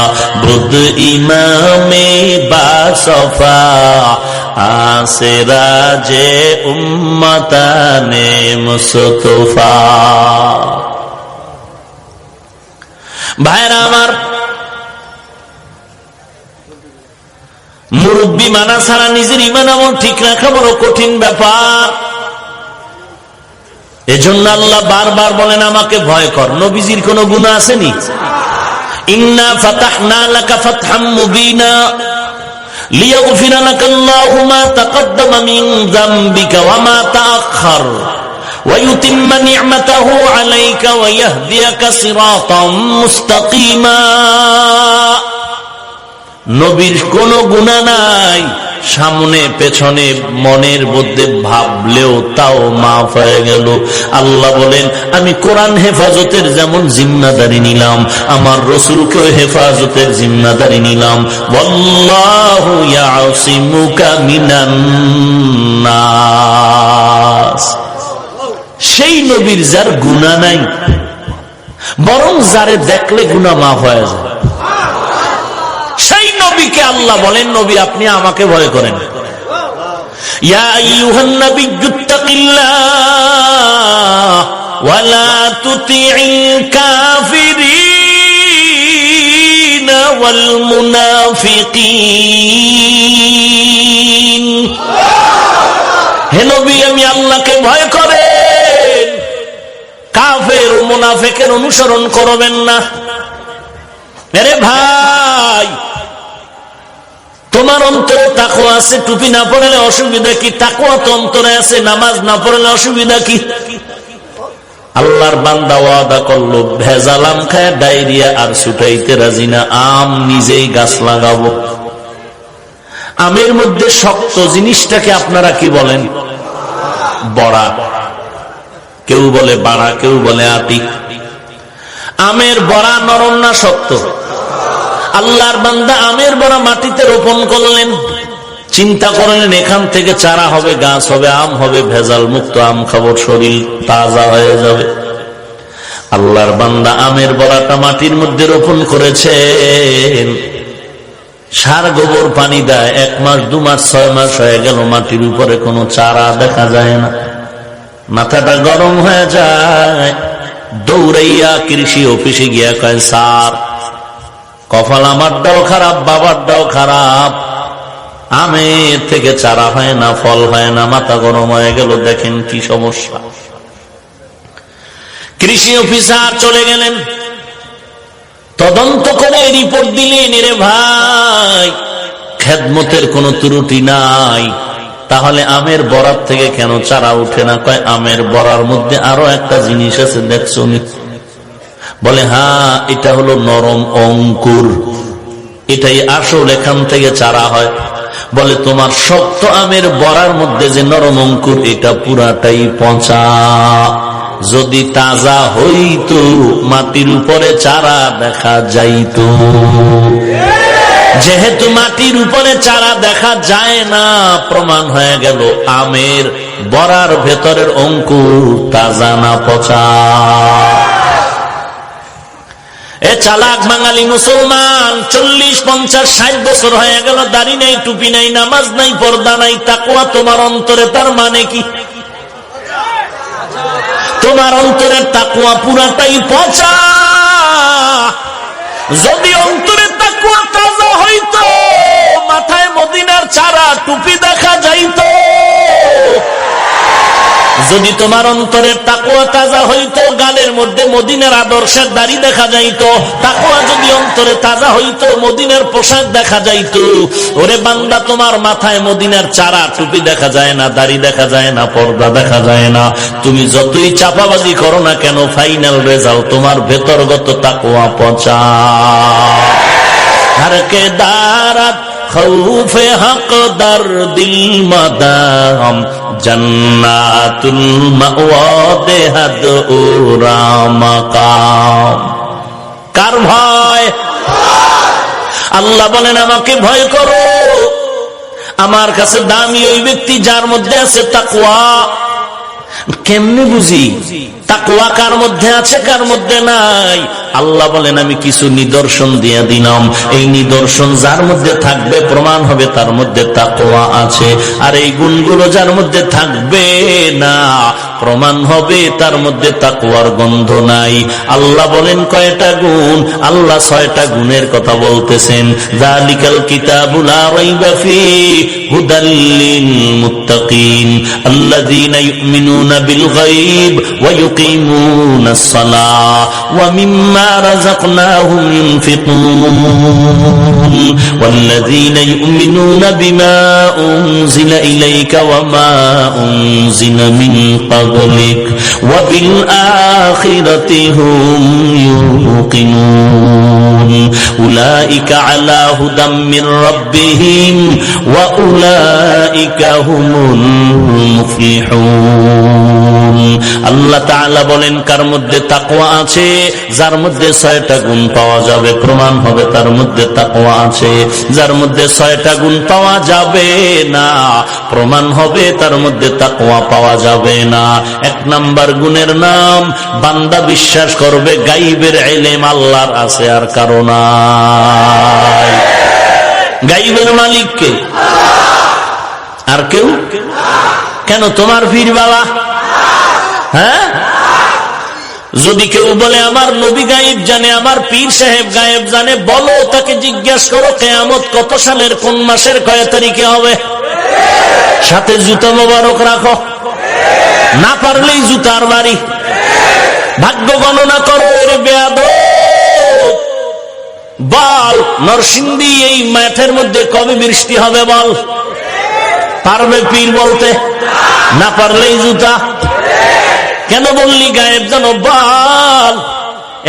বুদ ইমামে বাসফা আসরাজে উম্মতানে মুস্তফা। ভাইরা আমার, মুরব্বী মানা ছাড়া নিজের ঈমান আমল ঠিক রাখা বড় কঠিন ব্যাপার। এজন্য আল্লাহ বারবার বলেন আমাকে ভয় কর। নবীজির কোন গুনাহ আসেনি? ইন্না ফাতাহনা লাকা ফাতহাম মুবিনা লিয়াগফিরা লাকাল্লাহু মা তাকদ্দামা মিন যামবিকা ওয়া মা তাআখার وَيُتِمَّ نِعْمَتَهُ عَلَيْكَ وَيَهْدِيَكَ صِرَاطًا مُسْتَقِيمًا। নবীর কোন গুনাহ নাই, সামনে পেছনে মনের মধ্যে ভাবলেও তাও মাফ হয়ে গেল। আল্লাহ বলেন আমি কোরআন হেফাজতের যেমন জিম্মাদারি নিলাম, আমার রাসূলকে হেফাজতের জিম্মাদারি নিলাম। ওয়াল্লাহু ইয়াসিমুকা মিনান নাস। সেই নবীর যার গুনাহ নাই, বরং যারে দেখলে গুনাহ মাফ হয়ে যায়, সেই নবীকে আল্লাহ বলেন নবী আপনি আমাকে ভয় করেন। ইয়া আইয়ুহান নাবিয়্যুত্তাকিল্লাহ ওয়া লা তুতি'িল কাফিরিনা ওয়াল মুনাফিকিন। হে নবী আমি আল্লাহকে ভয় করেন, কাফের ও মুনাফিকের অনুসরণ করবেন না। আরে ভাই, তোমার অন্তরে তাকওয়া আছে, টুপি না পড়লে অসুবিধা কি? তাকওয়া তো অন্তরে আছে, নামাজ না পড়লে অসুবিধা কি? আল্লাহর বান্দা ওয়াদা করলো ভেজাল আম খায় ডায়রিয়া আর ছুটাইতে রাজি না, আম নিজেই গাছ লাগাবো। আমের মধ্যে শক্ত জিনিসটাকে আপনারা কি বলেন? বড়া, কেউ বলে বাড়া, কেউ বলে আটি। আমের বড়া নরম না শক্ত? আল্লাহর বান্দা আমের বড়া মাটিতে রোপণ করলেন, চিন্তা করলেন এখান থেকে চারা হবে, গাছ হবে, আম হবে, ভেজাল মুক্ত আম খাবো, শরীর তাজা হয়ে যাবে। আল্লাহর বান্দা আমের বড়াটা মাটির মধ্যে রোপণ করেছেন, সার গোবর পানি দেয়, 1 মাস 2 মাস 6 মাস হয়ে গেল, মাটির উপরে কোনো চারা দেখা যায় না। মাথাটা গরম হয়ে যায়, দৌড়াইয়া কৃষি অফিসে গিয়া কয় স্যার কপাল আমারটাও খারাপ, বাবারটাও খারাপ, আমের থেকে চারা হয় না, ফল হয় না। মাথা গরম হয়ে গেল, দেখেন কি সমস্যা। কৃষি অফিসার চলে গেলেন, তদন্ত করে রিপোর্ট দিলেন, রে ভাই খেদমতের কোনো ত্রুটি নাই, তাহলে আমের বরাত থেকে কেন চারা উঠে না? কয় আমের বড়ার মধ্যে আরো একটা জিনিস আছে, দেখছো? বলে হ্যাঁ, এটা হলো নরম অঙ্কুর, এটাই আসল, এখান থেকে চারা হয়। বলে তোমার শক্ত আমের বড়ার মধ্যে যে নরম অঙ্কুর, এটা পুরাটাই পচা। যদি তাজা হইতো মাটির উপরে চারা দেখা যাইতো। যেহেতু মাটির উপরে চারা দেখা যায় না, প্রমাণ হয়ে গেল আমের বড়ার ভেতরের অঙ্কুর তাজা না পচা। এ চালাক বাঙালি মুসলমান, 40, 50, 60 বছর হয়ে গেল, দাড়ি নাই, টুপি নাই, নামাজ নাই, পর্দা নাই, তাকওয়া তোমার অন্তরে, তার মানে কি? তোমার অন্তরের তাকওয়া পুরাটাই পচা। যদি অন্তরের তাকওয়া তাজা হইতো, মাথায় মদিনার চারা টুপি দেখা যাইতো। যদি তোমার অন্তরের তাকওয়া তাজা হইতো, গালের মধ্যে মদিনার আদর্শের দাড়ি দেখা যাইতো। তাকওয়া যদি অন্তরে তাজা হইতো, মদিনার পোশাক দেখা যাইতো। ওরে বান্দা, তোমার মাথায় মদিনার চারা টুপি দেখা যায় না, দাড়ি দেখা যায় না, পর্দা দেখা যায় না। তুমি যতই চাপাবাজি করো না কেন, ফাইনাল রেজাল্ট তোমার ভেতরগত তাকওয়া পচা। হারকে দারাত খৌফে হক দার দিল মাদাম জান্নাতুল মাওয়া দেহাদুরা মাকাম। কার ভয়? আল্লাহ বলেন আমাকে ভয় করো। আমার কাছে দামি ওই ব্যক্তি যার মধ্যে আছে তাকওয়া। কেমনে বুঝি তাকওয়া কার মধ্যে আছে কার মধ্যে নাই? আল্লাহ বলেন আমি কিছু নিদর্শন দিয়ে দিলাম, এই নিদর্শন যার মধ্যে থাকবে প্রমাণ হবে তার মধ্যে তাকওয়া আছে। আর এই গুণগুলো যার মধ্যে থাকবে না প্রমাণ হবে তার মধ্যে তাকওয়ার গন্ধ নাই। আল্লাহ বলেন কয়টা গুণ? আল্লাহ 6টা গুণের কথা বলতেছেন। যালিকাল কিতাবু লা রাইবা ফীহি হুদাল লিল মুত্তাকিন আল্লাযীনা ইউমিনুনা বিল গায়ব ওয়া ইউকিমুনাস সালাহ ওয়া মিম্মা রাযাকনাহুম ইউনফিকুন ওয়াল্লাযীনা ইউমিনুনা বিমা উনজিলা ইলাইকা ওয়া মা উনজিলা মিন قبلك وبالآخرة هم يوقنون أولئك على هدى من ربهم وأولئك هم المفلحون। আল্লাহ তাআলা বলেন কার মধ্যে তাকওয়া আছে? যার মধ্যে 6টা গুণ পাওয়া যাবে প্রমাণ হবে তার মধ্যে তাকওয়া আছে। যার মধ্যে 6টা গুণ পাওয়া যাবে না প্রমাণ হবে তার মধ্যে তাকওয়া পাওয়া যাবে না। 1 নাম্বার গুণের নাম বান্দা বিশ্বাস করবে গাইবের ইলম আল্লাহর আছে আর কারো নাই। গাইবের মালিক কে? আর কেউ? কেন তোমার পীর বাবা? হ্যাঁ, যদি কেউ বলে আমার নবী গায়েব জানে, আমার পীর সাহেব গায়েব জানে, বলো তাকে জিজ্ঞেস করো কিয়ামত কত সালের কোন মাসের কয় তারিখে হবে। সাথে জুতা মোবারক রাখো, না পারলেই জুতার বাড়ি। ভাগ্য গণনা করো এর বেয়াদব। বল নরসিংদী এই মাঠের মধ্যে কবে বৃষ্টি হবে বল। পারবে পীর বলতে? না পারলেই জুতা। কেন বললি গায়েব জানো? বল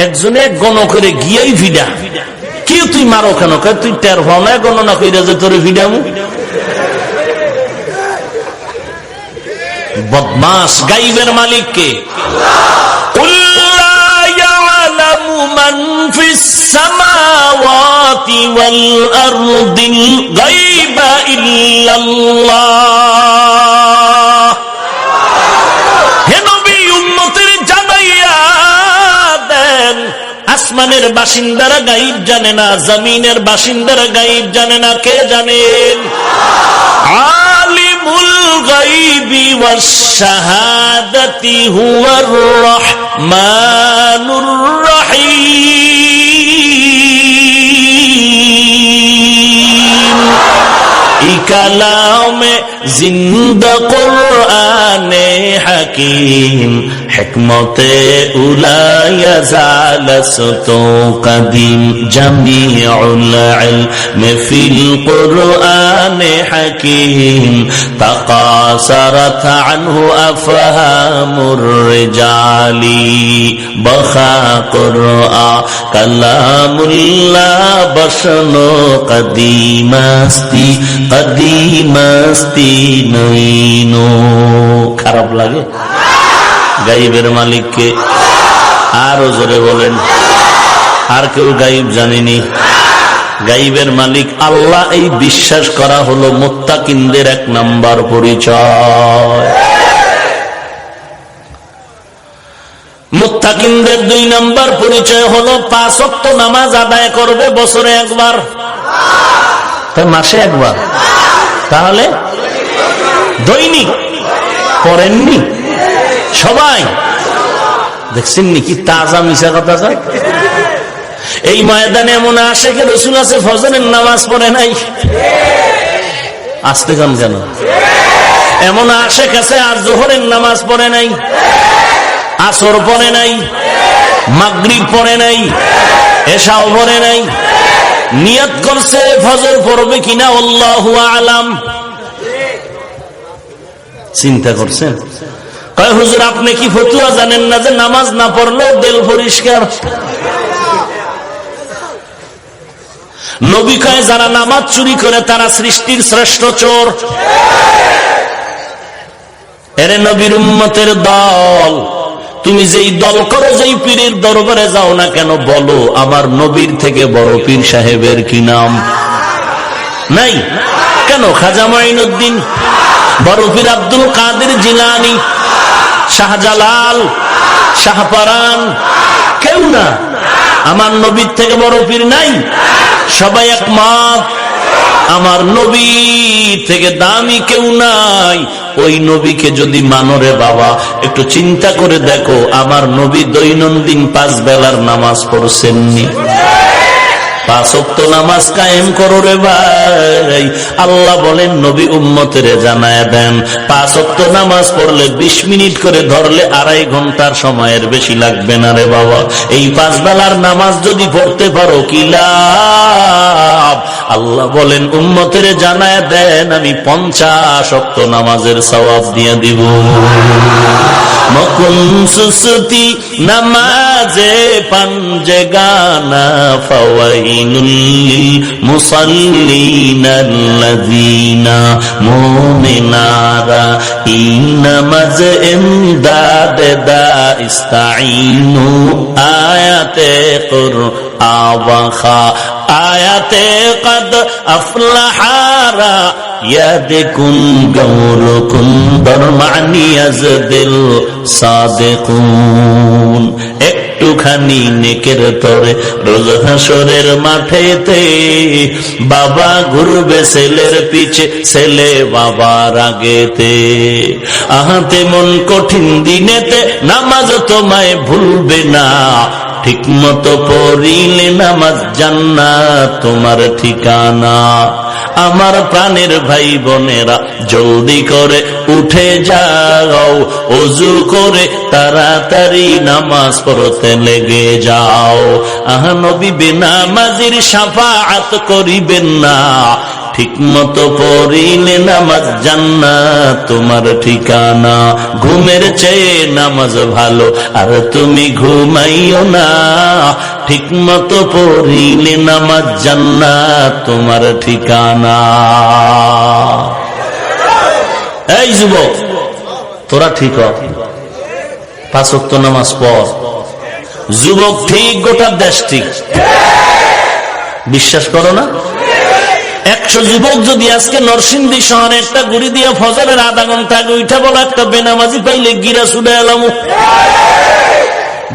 একজনে গণ করে গিয়েই ভিডা। কি তুই মারো কেন? তুই টের পাও না গণনা কইরা যে তোরে ভিডামু? বদমাস। গাইবের মালিক কে? কুল লা ইয়ালামু মান ফিস সামাওয়াতি ওয়াল আরদিল গায়বা ইল্লাল্লাহ। হে নবী উম্মতের জানাইয়া দেন আসমানের বাসিন্দারা গায়েব জানে না, জমিনের বাসিন্দারা গায়েব জানে না। কে জানেন? আলিমুল গায়বি ওয়াস শাহাদাতি হুয়ার রহমানুর রহিম। ই কালামে জিন্দা কুরআনে হাকিম হিকমতে উলায়া জালাসতু কদিম জামিউল ইলমি ফিল কুরআনে হাকিম তাকাসারাত আনহু আফহামুর রিজালি বখা কুরআ কালামুল্লাহ বসনো কদিমাস্তি কদিমাস্তি নইনো। খারাপ লাগে? গাইবের মালিককে আরো জোরে বলেন। আর কেউ গাইব জানেনি? গাইবের মালিক আল্লাহ। এই বিশ্বাস করা হলো মুত্তাকিনদের 1 নাম্বার পরিচয়। মুত্তাকিনদের 2 নাম্বার পরিচয় হলো 5 ওয়াক্ত নামাজ আদায় করবে বছরে একবার, মাসে একবার। তাহলে দৈনিক পড়েননি সবাই? দেখছেন কি তাজা মিশা কথা যায়। এই ময়দানে এমন আশেকে রাসূল আছে ফজরের নামাজ পড়ে নাই। আসতে গান কেন? এমন আশেক আছে আর জোহরের নামাজ পড়ে নাই, আসর পড়ে নাই, মাগরিব পড়ে নাই, এশাও পড়ে নাই। নিয়ত করছে ফজর পড়বে কিনা আল্লাহু আলাম। চিন্তা করছেন? কয় হুজুর আপনি কি ফতুয়া জানেন না যে নামাজ না পড়লেও দিল পরিষ্কার? নবী কয় যারা নামাজ চুরি করে তারা সৃষ্টির শ্রেষ্ঠ চোর। এরে নবীর উম্মতের দল, তুমি যেই দল করো, যেই পীরের দরবারে যাও না কেন, বলো আমার নবীর থেকে বড় পীর সাহেবের কি নাম নাই? কেন? খাজা মাইনুদ্দিন, বড় পীর আব্দুল কাদের জিলানী, শাহজালাল, শাহপরান, কেউ না। আমার নবীর থেকে বড় পীর নাই? সবাই একমত, আমার নবী থেকে দামি কেউ নাই। ওই নবীকে যদি মানো রে বাবা, একটু চিন্তা করে দেখো, আমার নবী দৈনন্দিন 5 বেলার নামাজ পড়ছেননি? 5 ওয়াক্ত নামাজ কায়েম করো রে ভাই। আল্লাহ বলেন নবী উম্মতের জানায় দেন, 5 ওয়াক্ত নামাজ পড়লে 20 মিনিট করে ধরলে 2.5 ঘন্টার সময়ের বেশি লাগবে না রে বাবা। এই 5 বেলার নামাজ যদি পড়তে পারো কি লাভ? আল্লাহ বলেন উম্মতের জানায় দেন, আমি 50 ওয়াক্ত নামাজের সওয়াব দিয়ে দিব। মকুন সুসতি নামাজে পাঞ্জে গানা ফাওয়াইনুল মুসাল্লিনাল্লাযীনা মুমিনারা ইনামাজ ইমদাদ দা ইস্তাঈনু আয়াতে কুরআন আয়াতে কদ আফলাহারা ইয়াদকুন গাওরকুন বরমানি আজদিল সাদিকুন। একটুখানি নেকের তরে রোজ হাসরের মাঠেতে বাবা ঘুরবে ছেলের পিছে, ছেলে বাবার আগেতে। আহাতে মন কঠিন দিনেতে নামাজ তোমায় ভুলবে না, ঠিক মতো পড়িলে নামাজ জান্নাত তোমার ঠিকানা। আমার প্রাণের ভাই বোনেরা জলদি করে উঠে যাও, ওযু করে তাড়াতাড়ি নামাজ পড়তে লেগে যাও। নবী বেনামাজির শাফাআত করিবেন না, ঠিক মতো পড়িলে নামাজ জান্নাত তোমার ঠিকানা। ঘুমের চেয়ে নামাজ ভালো, আর তুমি ঘুমাইও না, ঠিক মতো পড়িলে নামাজ জান্নাত তোমার ঠিকানা। এই যুবক, তোরা ঠিক হ, 5 ওয়াক্ত নামাজ পড়। যুবক ঠিক, গোটা দেশ ঠিক। বিশ্বাস করো না? 100 যুবক যদি আজকে নরসিংদী শহরে একটা গুড়ি দিয়ে ফজরের আধা ঘন্টা আগে উঠা বলা একটা বেনামাজি পাইলে গিরা ছুড়ে এলাম,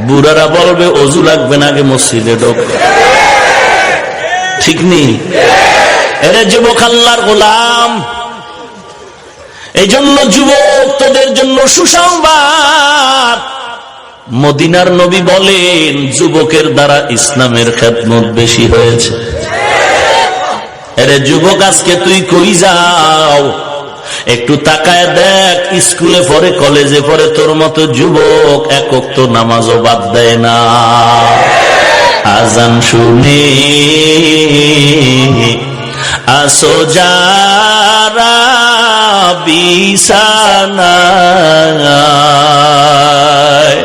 বুড়ারা বলবে অজু লাগবে না, আগে মসজিদে ঢোক। ঠিক নেই? এরে যুবক আল্লাহর গোলাম, এই জন্য যুবক তোদের জন্য সুসংবাদ। মদিনার নবী বলেন যুবকের দ্বারা ইসলামের খেদমত বেশি হয়েছে। এরে যুবক, আজকে তুই কই যাও? একটু তাকায় দেখ, স্কুলে পড়ে, কলেজে পড়ে, তোর মতো যুবক 1 ওয়াক্ত নামাজও বাদ দেয় না। আজান শুনে আসো যারা বিছানায়,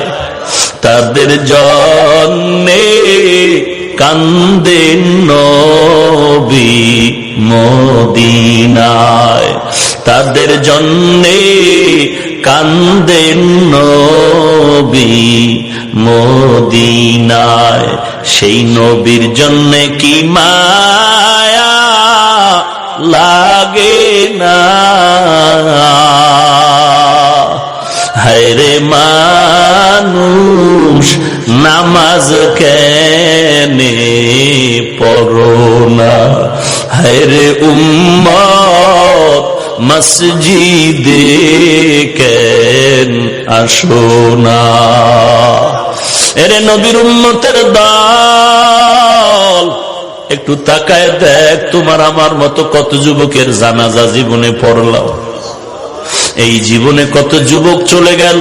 তাদের জন্যে কান্দেন নবী মদিনায়, তাদের জন্যে কান্দেন নবী মদিনায়। সেই নবীর জন্যে কি মায়া লাগে না? হায়রে মানুষ নামাজ কেনে পড়ো না? হায়রে উম্মত মসজিদে কেন আসো না? এরে নবীর উম্মতের দল, একটু তাকায় দেখ, তোমার আমার মতো কত যুবকের জানাজা জীবনে পড়লাম। এই জীবনে কত যুবক চলে গেল।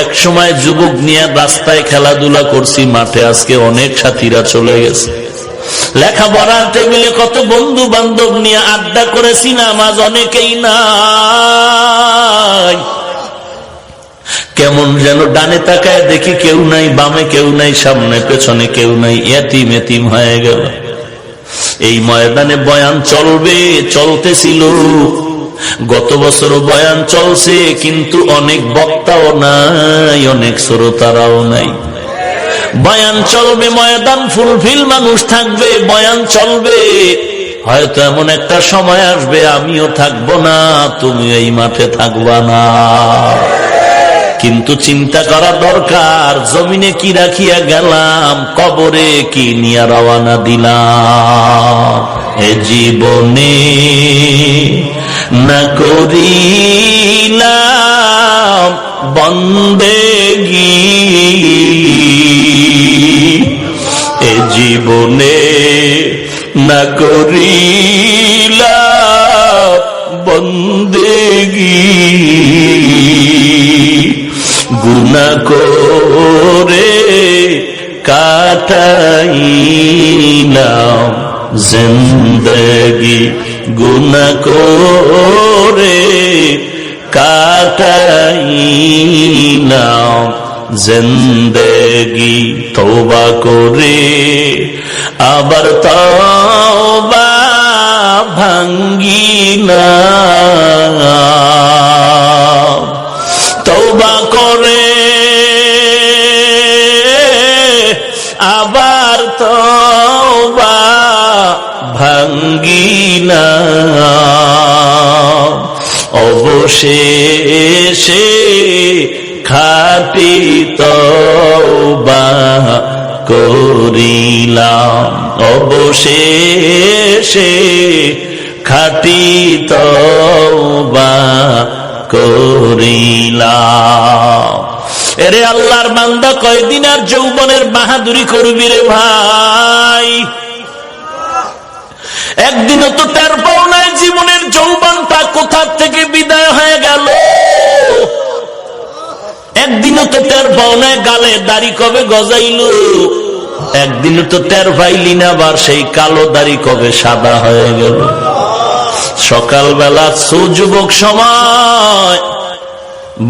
এক সময় যুবক নিয়ে রাস্তায় খেলাধুলা করছি, মাঠে, আজকে অনেক সাথীরা চলে গেছে। লেখাপড়ার টেবিলে কত বন্ধু বান্ধব নিয়ে আড্ডা করেছি, নামাজ অনেকেই নাই। কেমন যেন ডানে তাকায় দেখি কেউ নাই, বামে কেউ নাই, সামনে পেছনে কেউ নাই, এতিম এতিম হয়ে গেল। এই ময়দানে বয়ান চলবে, চলতেছিল, গত বছর বয়ান চলছে, কিন্তু অনেক বক্তাও নাই, অনেক শ্রোতারাও নাই। বয়ান চলবে, ময়দান ফুলফিল মানুষ থাকবে, বয়ান চলবে। হয়তো এমন একটা সময় আসবে আমিও থাকবো না, তুমি এই মাঠে থাকবা না। কিন্তু চিন্তা করা দরকার, জমিনে কি রাখিয়া গেলাম, কবরে কি নিয়ে রওয়ানা দিলাম। এ জীবনে না করিলাম বন্দেগী, এ জীবনে না করিলাম বন্দেগী, গুনাহ করে কাটাইলাম জিন্দেগি, গুনাহ করে কাটাইলাম জিন্দেগি। তওবা করে আবার তওবা ভাঙ্গিলাম, তওবা করে আবার তওবা ভাঙ্গিলাম, অবশেষে খাঁটি তওবা করিলাম, অবশেষে খাঁটি তওবা করিলাম। এরে আল্লাহর বান্দা, কয়দিন আর যৌবনের বাহাদুরি করবি রে ভাই? একদিনও তো টের পাও নাই জীবনের যৌবনটা কোথা থেকে বিদায় হয়ে গেল। একদিনও তো টের পাও নাই গালে দাড়ি কবে গজাইল। একদিনও তো টের পাইলি না আবার সেই কালো দাড়ি কবে সাদা হয়ে গেল। সকালবেলা সুযুবক সময়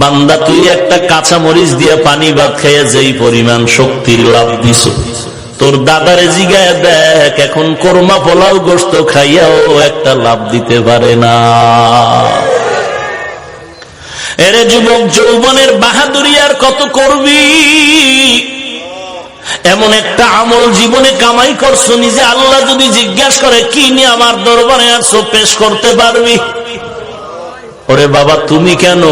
বান্দা, তুই একটা কাঁচা মরিচ দিয়ে পানি ভাত খাইয়া যেই পরিমাণ শক্তির লাভ দিস, তোর দাদারে জিগায় দেখ, এখন কোরমা পোলাও গোস্ত খাইয়াও একটা লাভ দিতে পারে না। এরে যুবক, যৌবনের বাহাদুরি আর কত করবি? এমন একটা আমল জীবনে কামাই করছো, নিজে আল্লাহ যদি জিজ্ঞাসা করে কি নিয়ে আমার দরবারে আসছো, পেশ করতে পারবি? ওরে বাবা, তুমি কেন,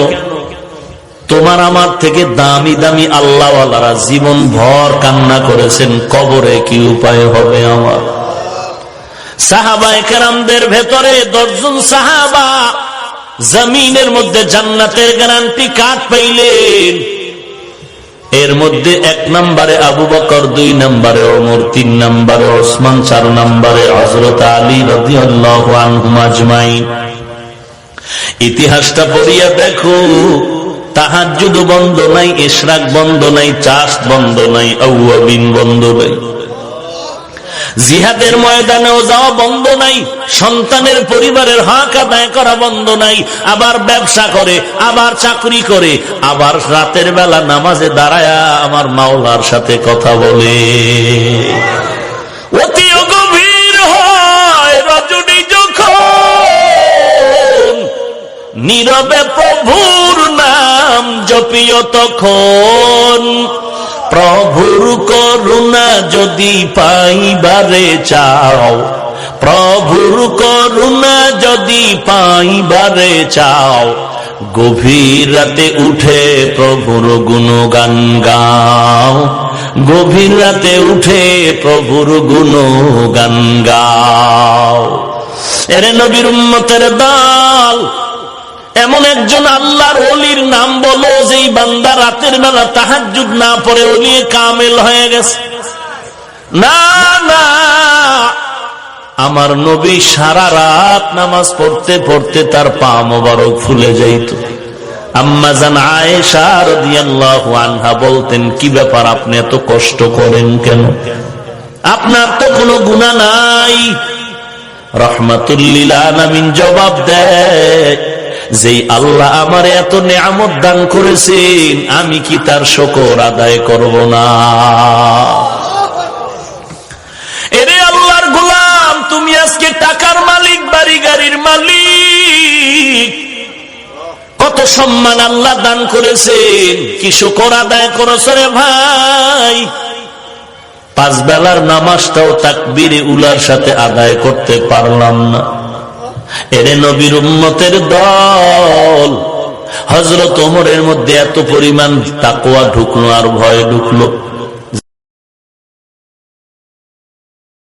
তোমার আমার থেকে দামি দামি আল্লাহওয়ালারা জীবন ভর কান্না করেছেন, কবরে কি উপায় হবে আমার। সাহাবায়ে কেরামদের ভেতরে 10 জন সাহাবা জমিনের মধ্যে জান্নাতের গ্যারান্টি কার্ড পাইলেন। এর মধ্যে 1 নম্বরে আবু বকর, 2 নম্বরে ওমর, 3 নম্বরে ওসমান, 4 নম্বরে হযরত আলী রাদিয়াল্লাহু আনহুম আজমাইন। ইতিহাসটা পড়িয়া দেখো, তাহাজ্জুদ বন্ধ নাই, ইশরাক বন্ধ নাই, চাষ বন্ধ নাই, আউয়াবিন বন্ধ নাই, জিহাদের ময়দানেও যাওয়া বন্ধ নাই, সন্তানের পরিবারের হক আদায় করা বন্ধ নাই, আবার ব্যবসা করে, আবার চাকরি করে, আবার রাতের বেলা নামাজে দাঁড়ায়া আমার মাওলার সাথে কথা বলে। অতি গভীর হয় রজনী যখন, নীরবে প্রভুর নাম জপিও তখন, প্রভুর করুণা যদি পাইবারে চাও, প্রভুর করুণা যদি পাইবারে চাও, গভীর রাতে উঠে প্রভুর গুণগান গাও, গভীর রাতে উঠে প্রভুর গুণগান গাও। এরে নবীর উম্মতের দল, এমন একজন আল্লাহর ওলির নাম বলো যেই বান্দা রাতের বেলা তাহাজ্জুদ না পড়ে ওলি কামেল হয়ে গেছে। না না, আমার নবী সারা রাত নামাজ পড়তে পড়তে তার পা মোবারক ফুলে যাইত। আম্মা জান আয়েশা রাদিয়াল্লাহু আনহা বলতেন, কি ব্যাপার, আপনি এত কষ্ট করেন কেন? আপনার তো কোনো গুনাহ নাই। রাহমাতুল লিল আলামিন জবাব দেয়, যেই আল্লাহ আমার এত নেয়ামত দান করেছেন, আমি কি তার শুকর আদায় করব না? এরে আল্লাহর গোলাম, তুমি আজকে টাকার মালিক, বাড়ি গাড়ির মালিক, কত সম্মান আল্লাহ দান করেছেন, কি শুকর আদায় করেছে রে ভাই। 5 বেলার নামাজটাও তাকবীরে উলার সাথে আদায় করতে পারলাম না। এরে নবীর উম্মতের দল, হযরত ওমরের মধ্যে এত পরিমাণ তাকওয়া ঢুকলো আর ভয় ঢুকলো।